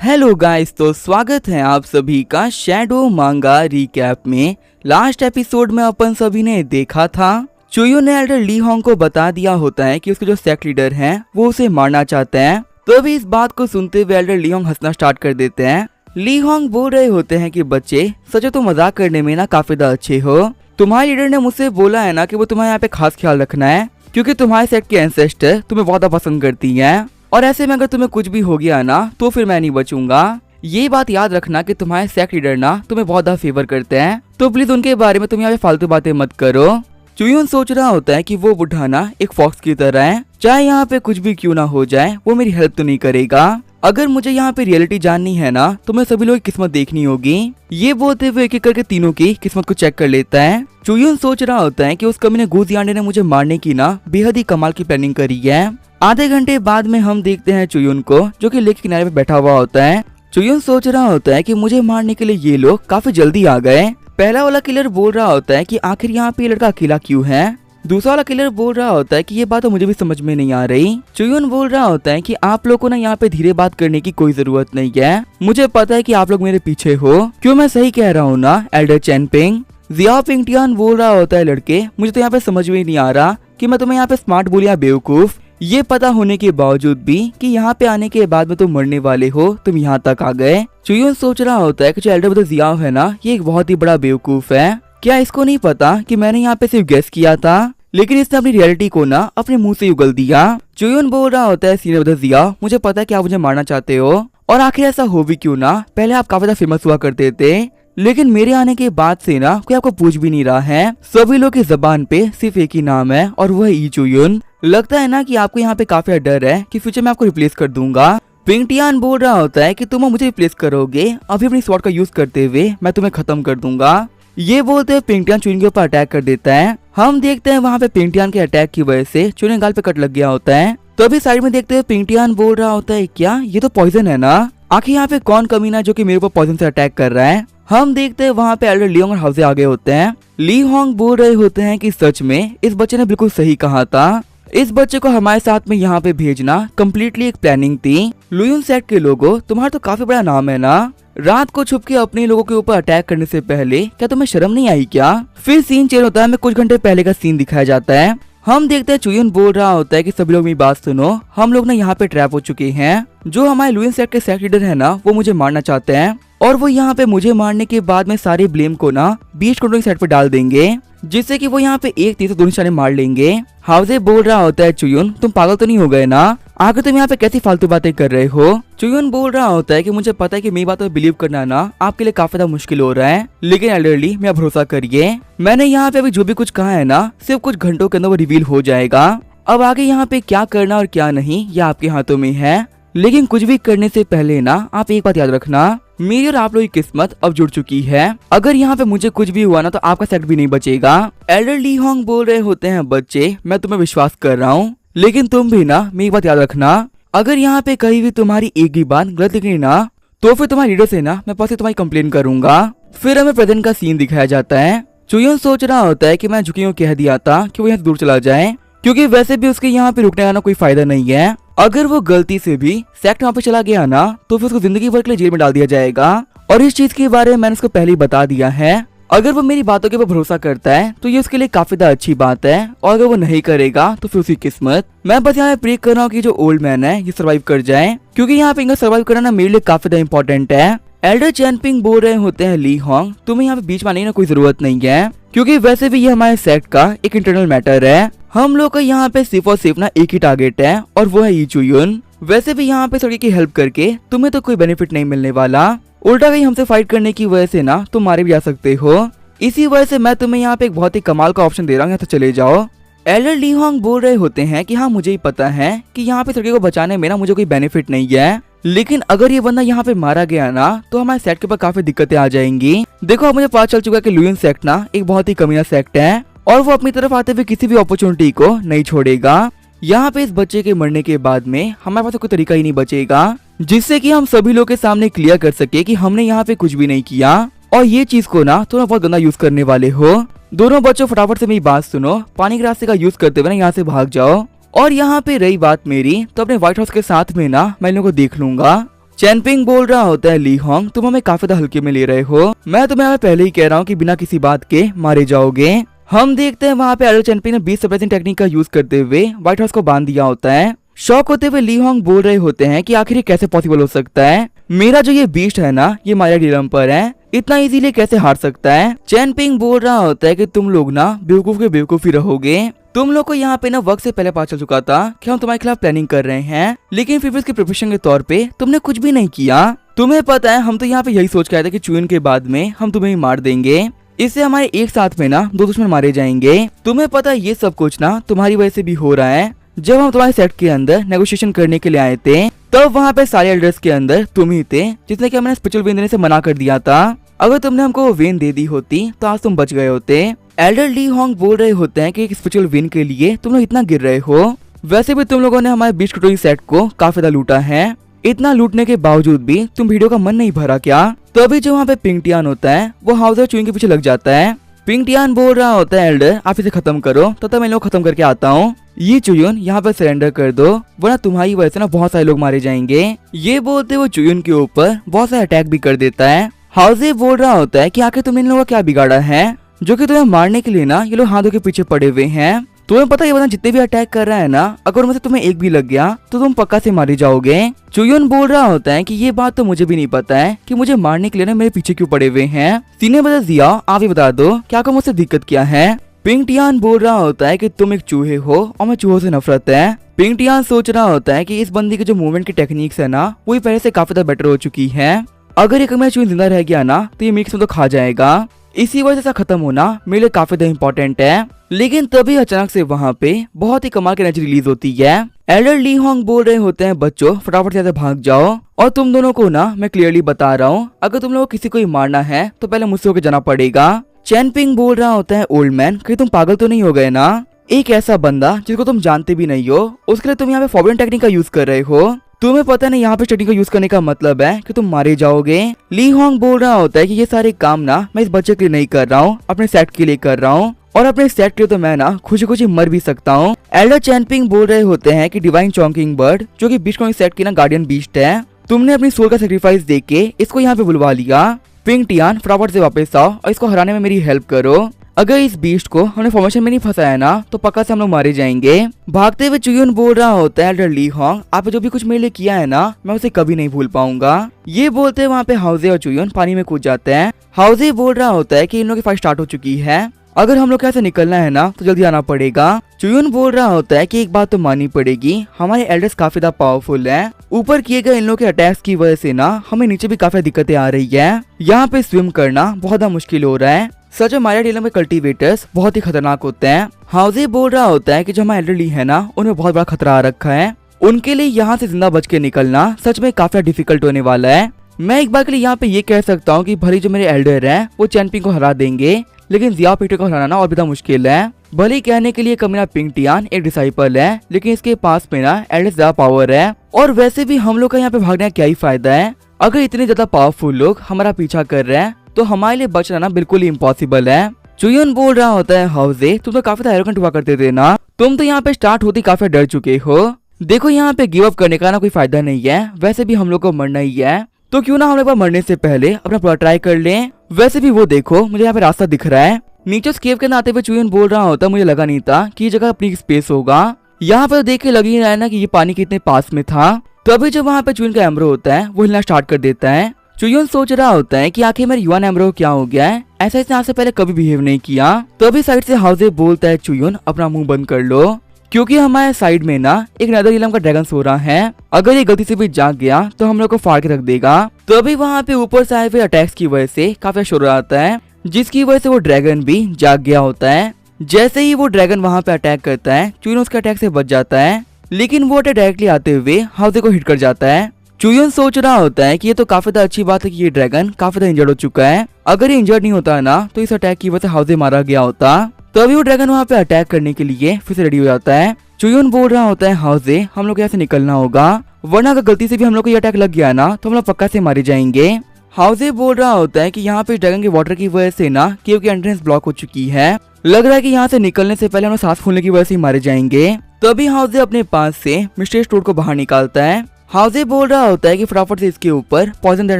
Hello guys, तो स्वागत है आप सभी का शैडो मांगा रिकैप में। लास्ट एपिसोड में अपन सभी ने देखा था चुयुन ने एल्डर ली होंग को बता दिया होता है कि उसके जो सेक्ट लीडर हैं वो उसे मारना चाहते हैं। तो अभी इस बात को सुनते हुए एल्डर ली होंग हंसना स्टार्ट कर देते हैं। ली होंग बोल रहे होते हैं कि बच्चे सच तो मजाक करने में ना काफी ज्यादा अच्छे हो। तुम्हारे लीडर ने मुझसे बोला है ना कि वो तुम्हारे यहाँ पे खास ख्याल रखना है क्योंकि तुम्हारे सेक्ट के एंसेस्टर तुम्हें बहुत पसंद करती हैं और ऐसे में अगर तुम्हें कुछ भी हो गया ना तो फिर मैं नहीं बचूंगा। ये बात याद रखना कि तुम्हारे सेक्ट लीडर ना तुम्हें बहुत ज्यादा फेवर करते हैं, तो प्लीज उनके बारे में तुम यहाँ पे फालतू बातें मत करो। चुयुन सोच रहा होता है कि वो बुढ़ा ना एक फॉक्स की तरह है, चाहे यहाँ पे कुछ भी क्यों ना हो जाए वो मेरी हेल्प तो नहीं करेगा। अगर मुझे यहाँ पे रियलिटी जाननी है ना तो मैं सभी लोगों की किस्मत देखनी होगी। ये बोलते हुए एक एक करके तीनों की किस्मत को चेक कर लेता है। चुयुन सोच रहा होता है कि उस कमीने गूज यांडे ने मुझे मारने की ना बेहद ही कमाल की प्लानिंग करी है। आधे घंटे बाद में हम देखते हैं चुयुन को जो कि लेक किनारे पे बैठा हुआ होता है। चुयुन सोच रहा होता है कि मुझे मारने के लिए ये लोग काफी जल्दी आ गए। पहला वाला किलर बोल रहा होता है कि आखिर यहाँ पे ये लड़का अकेला क्यों है। दूसरा वाला किलर बोल रहा होता है कि ये बात तो मुझे भी समझ में नहीं आ रही। चुयुन बोल रहा होता है कि आप लोग को ना यहाँ पे धीरे बात करने की कोई जरूरत नहीं है, मुझे पता है कि आप लोग मेरे पीछे हो। क्यों मैं सही कह रहा हूँ ना एल्डर चैनपिंग। जिया पिंगटियान बोल रहा होता है लड़के मुझे तो यहाँ पे समझ में नहीं आ रहा कि मैं तुम्हें यहाँ पे स्मार्ट बोल या बेवकूफ। ये पता होने के बावजूद भी कि यहाँ पे आने के बाद में तुम मरने वाले हो, तुम यहाँ तक आ गए। चुयुन सोच रहा होता है कि जो एल्डर ब्रदर जियाओ है ना ये एक बहुत ही बड़ा बेवकूफ है। क्या इसको नहीं पता कि मैंने यहाँ पे सिर्फ गेस किया था लेकिन इसने अपनी रियलिटी को ना अपने मुंह से उगल दिया। चुयुन बोल रहा होता है सीनियर ब्रदर जियाओ मुझे पता है कि आप मुझे मारना चाहते हो और आखिर ऐसा हो भी क्यों ना, पहले आप काफी ज्यादा फेमस हुआ करते थे लेकिन मेरे आने के बाद से ना कोई आपको पूछ भी नहीं रहा है। सभी लोग की जबान पे सिर्फ एक ही नाम है और वह ई चुयुन। लगता है ना कि आपको यहाँ पे काफी डर है कि फ्यूचर में आपको रिप्लेस कर दूंगा। पिंगटियान बोल रहा होता है कि तुम मुझे रिप्लेस करोगे, अभी अपनी स्वॉर्ड का यूज करते हुए मैं तुम्हें खत्म कर दूंगा। ये बोलते हुए पिंगटियान चुयुन के ऊपर अटैक कर देता है। हम देखते हैं वहाँ पे पिंगटियान के अटैक की वजह से चुयुन गाल पे कट लग गया होता है। तो अभी साइड में देखते हुए पिंगटियान बोल रहा होता है क्या ये तो पॉइजन है ना, आखिर यहाँ पे कौन कमीना जो कि मेरे ऊपर पॉइजन से अटैक कर रहा है। हम देखते हैं वहाँ पे एल्डर ली होंग और हाउसे आगे होते हैं। ली होंग बोल रहे होते हैं कि सच में इस बच्चे ने बिल्कुल सही कहा था, इस बच्चे को हमारे साथ में यहाँ पे भेजना कम्प्लीटली एक प्लानिंग थी। लुयुन सेक्ट के लोगों तुम्हारा तो काफी बड़ा नाम है ना, रात को छुप के अपने लोगों के ऊपर अटैक करने से पहले क्या तुम्हें शर्म नहीं आई क्या। फिर सीन चेंज होता है, हमें कुछ घंटे पहले का सीन दिखाया जाता है। हम देखते हैं चुयुन बोल रहा होता है कि सभी लोग मेरी बात सुनो, हम लोग ना यहाँ पे ट्रैप हो चुके हैं। जो हमारे लुयुन सेक्ट के सेक्ट लीडर है ना वो मुझे मारना चाहते हैं और वो यहाँ पे मुझे मारने के बाद में सारे ब्लेम को ना बीच कंट्रोलिंग साइड पे डाल देंगे जिससे कि वो यहाँ पे एक तीर से दो निशाने मार लेंगे। हाउसे बोल रहा होता है चुयुन तुम पागल तो नहीं हो गए ना, आगे तुम यहाँ पे कैसी फालतू बातें कर रहे हो। चुयुन बोल रहा होता है कि मुझे पता है कि मेरी बातों में बिलीव करना ना आपके लिए काफी ज्यादा मुश्किल हो रहा है लेकिन एल्डरली मेरा भरोसा करिए, मैंने यहाँ पे अभी जो भी कुछ कहा है ना सिर्फ कुछ घंटों के अंदर वो रिवील हो जाएगा। अब आगे यहाँ पे क्या करना और क्या नहीं ये आपके हाथों में है, लेकिन कुछ भी करने से पहले ना आप एक बात याद रखना, मेरी और आप लोगों की किस्मत अब जुड़ चुकी है। अगर यहाँ पे मुझे कुछ भी हुआ ना तो आपका सेट भी नहीं बचेगा। एल्डर ली होंग बोल रहे होते हैं बच्चे मैं तुम्हें विश्वास कर रहा हूँ लेकिन तुम भी ना मेरी बात याद रखना, अगर यहाँ पे कहीं भी तुम्हारी एक ही बात गलत निकली ना तो फिर तुम्हारे लीडर से ना मैं पास तुम्हारी कंप्लेन करूंगा। फिर हमें प्रेजेंट का सीन दिखाया जाता है। चुयुन सोच रहा होता है कि मैं झुकियों कह दिया था कि वो यहाँ से दूर चला जाए क्योंकि वैसे भी उसके यहाँ पे रुकने का ना कोई फायदा नहीं है। अगर वो गलती से भी सेक्ट वहाँ पे चला गया ना तो फिर उसको जिंदगी भर के लिए जेल में डाल दिया जाएगा और इस चीज के बारे में मैंने उसको पहले ही बता दिया है। अगर वो मेरी बातों के ऊपर भरोसा करता है तो ये उसके लिए काफी ज्यादा अच्छी बात है और अगर वो नहीं करेगा तो फिर उसकी किस्मत। मैं बस यहाँ पे प्रे कर रहा हूँ कि जो ओल्ड मैन है ये सर्वाइव कर जाए क्योंकि यहाँ पे इनका सर्वाइव करना ना मेरे लिए काफी ज्यादा इंपॉर्टेंट है। एल्डर चैनपिंग बोल रहे होते हैं ली होंग तुम्हें यहाँ पे बीच में आने की कोई जरूरत नहीं है क्योंकि वैसे भी ये हमारे सेक्ट का एक इंटरनल मैटर है। हम लोग का यहाँ पे सिर्फ और सिर्फ ना एक ही टारगेट है और वो है ई चुयुन। वैसे भी यहाँ पे सड़की की हेल्प करके तुम्हें तो कोई बेनिफिट नहीं मिलने वाला, उल्टा कहीं हमसे फाइट करने की वजह से ना तुम मारे भी जा सकते हो। इसी वजह से मैं तुम्हें यहाँ पे एक बहुत ही कमाल का ऑप्शन दे रहा हूँ, यहाँ तो चले जाओ। एल्डर ली होंग बोल रहे होते हैं कि हाँ मुझे ही पता है कि यहाँ पे सड़की को बचाने में ना मुझे कोई बेनिफिट नहीं है लेकिन अगर ये बंदा यहाँ पे मारा गया ना तो हमारे सेक्ट के ऊपर काफी दिक्कतें आ जाएंगी। देखो अब मुझे पता चल चुका है कि लुयुन सेक्ट ना एक बहुत ही कमीना सेक्ट है और वो अपनी तरफ आते हुए किसी भी अपॉर्चुनिटी को नहीं छोड़ेगा। यहाँ पे इस बच्चे के मरने के बाद में हमारे पास कोई तरीका ही नहीं बचेगा जिससे कि हम सभी लोग के सामने क्लियर कर सके कि हमने यहाँ पे कुछ भी नहीं किया और ये चीज को ना तुम बहुत गंदा यूज करने वाले हो। दोनों बच्चों फटाफट से मेरी बात सुनो, पानी के रास्ते का यूज करते हुए ना यहाँ से भाग जाओ और यहाँ पे रही बात मेरी तो अपने व्हाइट हाउस के साथ में ना मैं इन लोगों को देख लूंगा। चैनपिंग बोल रहा होता है ली होंग तुम हमें काफी ज्यादा हल्के में ले रहे हो, मैं तुम्हें पहले ही कह रहा हूँ कि बिना किसी बात के मारे जाओगे। हम देखते हैं वहाँ पे एडो चैनपिंग ने 20 सरप्राइजिंग टेक्निक का यूज करते हुए व्हाइट हाउस को बांध दिया होता है। शॉक होते हुए ली होंग बोल रहे होते हैं कि आखिर ये कैसे पॉसिबल हो सकता है, मेरा जो ये बीस्ट है ना ये माया डीलम पर है, इतना इजीली कैसे हार सकता है। चैनपिंग बोल रहा होता है कि तुम लोग ना बेवकूफ के बेवकूफ ही रहोगे, तुम लोग को यहाँ पे ना वक्त से पहले पता चल चुका था कि हम तुम्हारे खिलाफ प्लानिंग कर रहे हैं, लेकिन फिर भी उसके प्रिपरेशन के तौर पे तुमने कुछ भी नहीं किया। तुम्हें पता है हम तो यहाँ पे यही सोच के आए थे कि चुयन के बाद में हम तुम्हें ही मार देंगे, इससे हमारे एक साथ में ना 2 दुश्मन मारे जाएंगे। तुम्हें पता है ये सब कुछ ना तुम्हारी वजह से भी हो रहा है। जब हम तुम्हारे सेट के अंदर नेगोशिएशन करने के लिए आए थे तब वहाँ पे सारे एल्डर्स के अंदर तुम ही थे जिसने कि हमें स्पिरिचुअल वेन देने से मना कर दिया था। अगर तुमने हमको वो वेन दे दी होती तो आज तुम बच गए होते। एल्डर ली होंग बोल रहे होते हैं कि एक स्पिरिचुअल वेन के लिए तुम लोग इतना गिर रहे हो, वैसे भी तुम लोगों ने हमारे बीच कटोरी सेट को काफी ज्यादा लूटा है, इतना लूटने के बावजूद भी तुम वीडियो का मन नहीं भरा क्या। तो अभी जो वहाँ पे पिंगटियान होता है वो हाउसर चुइन के पीछे लग जाता है। पिंगटियान बोल रहा होता है एल्डर आप इसे खत्म करो तो मैं लोग खत्म करके आता हूँ, ये चुयुन यहाँ पर सरेंडर कर दो वरना तुम्हारी वजह से ना बहुत सारे लोग मारे जाएंगे। ये बोलते वो चुयुन के ऊपर बहुत सारे अटैक भी कर देता है। हाउसे बोल रहा होता है कि आखिर तुमने इन लोगों का क्या बिगाड़ा है जो कि तुम्हें मारने के लिए ना ये लोग हाथों के पीछे पड़े हुए हैं। तुम्हें पता है जितने भी अटैक कर रहा है ना अगर उनमें से तुम्हें एक भी लग गया तो तुम पक्का से मारे जाओगे। चुयुन बोल रहा होता है कि ये बात तो मुझे भी नहीं पता है कि मुझे मारने के लिए ना मेरे पीछे क्यों पड़े हुए हैं, सीने बदल दिया आप ही बता दो क्या को मुझसे दिक्कत क्या है। पिंगटियान बोल रहा होता है कि तुम एक चूहे हो और मैं चूहों से नफरत है। पिंगटियान सोच रहा होता है कि इस बंदी की जो मूवमेंट की टेक्निक्स है ना वो पहले से काफी ज्यादा बेटर हो चुकी है, अगर एक मेरा चूहे जिंदा रह गया ना तो ये मिक्स में तो खा जाएगा, इसी वजह से खत्म होना मेरे लिए काफी ज्यादा इम्पोर्टेंट है। लेकिन तभी अचानक से वहाँ पे बहुत ही कमाल की एनर्जी रिलीज होती है। एल्डर ली होंग बोल रहे होते हैं बच्चों फटाफट से भाग जाओ, और तुम दोनों को ना मैं क्लियरली बता रहा हूँ अगर तुम लोगों को किसी को ही मारना है तो पहले मुझसे होकर जाना पड़ेगा। चैनपिंग बोल रहा होता है ओल्ड मैन कहीं तुम पागल तो नहीं हो गए ना, एक ऐसा बंदा जिसको तुम जानते भी नहीं हो उसके लिए तुम यहाँ पे फॉरबिडन टेक्निक का यूज कर रहे हो, तुम्हें पता नहीं यहाँ पे टेक्निक का यूज करने का मतलब है कि तुम मारे जाओगे। ली होंग बोल रहा होता है कि ये सारे काम ना मैं इस बच्चे के लिए नहीं कर रहा हूँ, अपने सेट के लिए कर रहा हूँ, और अपने सेट के लिए तो मैं ना खुशी खुशी मर भी सकता हूँ। एल्डर चैनपिंग बोल रहे होते हैं कि डिवाइन चॉन्किंग बर्ड जो कि बीस्ट को सेट की ना गार्डियन बीस्ट है, तुमने अपनी सोल का सेक्रीफाइस दे के इसको यहाँ पे बुलवा लिया। पिंगटियान फटाफट से वापस आओ और इसको हराने में मेरी हेल्प करो, अगर इस बीस्ट को हमने फॉर्मेशन में नहीं फंसाया ना तो पक्का से हम लोग मारे जाएंगे। भागते हुए चुयुन बोल रहा होता है एल्डर ली होंग आप जो भी कुछ मेरे लिए किया है ना मैं उसे कभी नहीं भूल पाऊंगा। ये बोलते वहाँ पे हाउसे और चुयुन पानी में कूद जाते हैं। हाउसे बोल रहा होता है कि इन लोगों की फाइट स्टार्ट हो चुकी है, अगर हम लोग कैसे निकलना है ना तो जल्दी आना पड़ेगा। चुयुन बोल रहा होता है कि एक बात तो माननी पड़ेगी हमारे एल्डर्स काफी ज्यादा पावरफुल है, ऊपर किए गए इन लोगों के अटैक्स की वजह से ना हमें नीचे भी काफी दिक्कतें आ रही है, यहाँ पे स्विम करना बहुत ज्यादा मुश्किल हो रहा है, सच में माया डीलम के कल्टीवेटर्स बहुत ही खतरनाक होते हैं। हाउसे बोल रहा होता है कि जो हमारे एल्डरली है ना उन्हें बहुत बड़ा खतरा आ रखा है, उनके लिए यहाँ से जिंदा बच के निकलना सच में काफी डिफिकल्ट होने वाला है। मैं एक बार के लिए यहाँ पे ये कह सकता हूँ कि भले जो मेरे एल्डर हैं वो चैनपिंग को हरा देंगे, लेकिन जिया पीटर को हराना और भी ज्यादा मुश्किल है। भले ही कहने के लिए कमीना पिंगटियान एक डिसाइपल है, लेकिन इसके पास में ना एल्डर ज्यादा पावर है, और वैसे भी हम लोग का यहाँ पे भागने का क्या ही फायदा है, अगर इतने ज्यादा पावरफुल लोग हमारा पीछा कर रहे हैं तो हमारे लिए बचना ना बिल्कुल ही इम्पॉसिबल है। चुयुन बोल रहा होता है हाउसे तुम तो काफी एरोगेंट हुआ करते थे ना, तुम तो यहाँ पे स्टार्ट होते काफी डर चुके हो, देखो यहाँ पे गिव अप करने का ना कोई फायदा नहीं है, वैसे भी हम लोग को मरना ही है तो क्यों ना हम लोग मरने से पहले अपना पूरा ट्राई कर लें। वैसे भी वो देखो मुझे यहाँ पे रास्ता दिख रहा है, नीचे उस केव के अंदर आते हुए चुयुन बोल रहा होता मुझे लगा नहीं था कि ये जगह अपनी स्पेस होगा, यहाँ पे देख के लग ही रहा है ना कि ये पानी कितने पास में था। तो अभी जब वहाँ पे चुयुन का एम्ब्रो होता है वो हिलना स्टार्ट कर देता है। चुयुन सोच रहा होता है कि आखिर मेरे युवान एम्ब्रो क्या हो गया है, ऐसा इसने आज से पहले कभी बिहेव नहीं किया। तो अभी साइड से हाउसे बोलता है चुयुन अपना मुंह बंद कर लो, क्योंकि हमारे साइड में ना एक नेदर रियलम का ड्रैगन सो रहा है, अगर ये गलती से भी जाग गया तो हम लोग को फाड़ के रख देगा। तो अभी वहाँ पे ऊपर से आए हुए अटैक्स की वजह से काफी शोर आता है, जिसकी वजह से वो ड्रैगन भी जाग गया होता है। जैसे ही वो ड्रैगन वहाँ पे अटैक करता है चुयुन उसके अटैक से बच जाता है, लेकिन वो अटैक डायरेक्टली आते हुए हाउसे को हिट कर जाता है। चुयुन सोच रहा होता है कि ये तो काफी अच्छी बात है कि ये ड्रैगन काफी ज्यादा इंजर्ड हो चुका है, अगर ये इंजर्ड नहीं होता ना तो इस अटैक की वजह से हाउसे मारा गया होता। तो अभी वो ड्रैगन वहाँ पे अटैक करने के लिए फिर से रेडी हो जाता है। चुयुन बोल रहा होता है हाउसे हम लोग यहाँ से निकलना होगा, वरना अगर गलती से भी हम लोग को ये अटैक लग गया ना तो हम लोग पक्का से मारे जाएंगे। हाउसे बोल रहा होता है कि यहाँ पे ड्रैगन के वाटर की वजह से ना केव की एंट्रेंस ब्लॉक हो चुकी है, लग रहा है कि यहाँ से निकलने से पहले हम सांस फूलने की वजह से ही मारे जाएंगे। तभी हाउसे अपने पास से मिस्ट्री टोड को बाहर निकालता है। हाउजे बोल रहा होता है कि फटाफट से इसके ऊपर पॉइजन दैट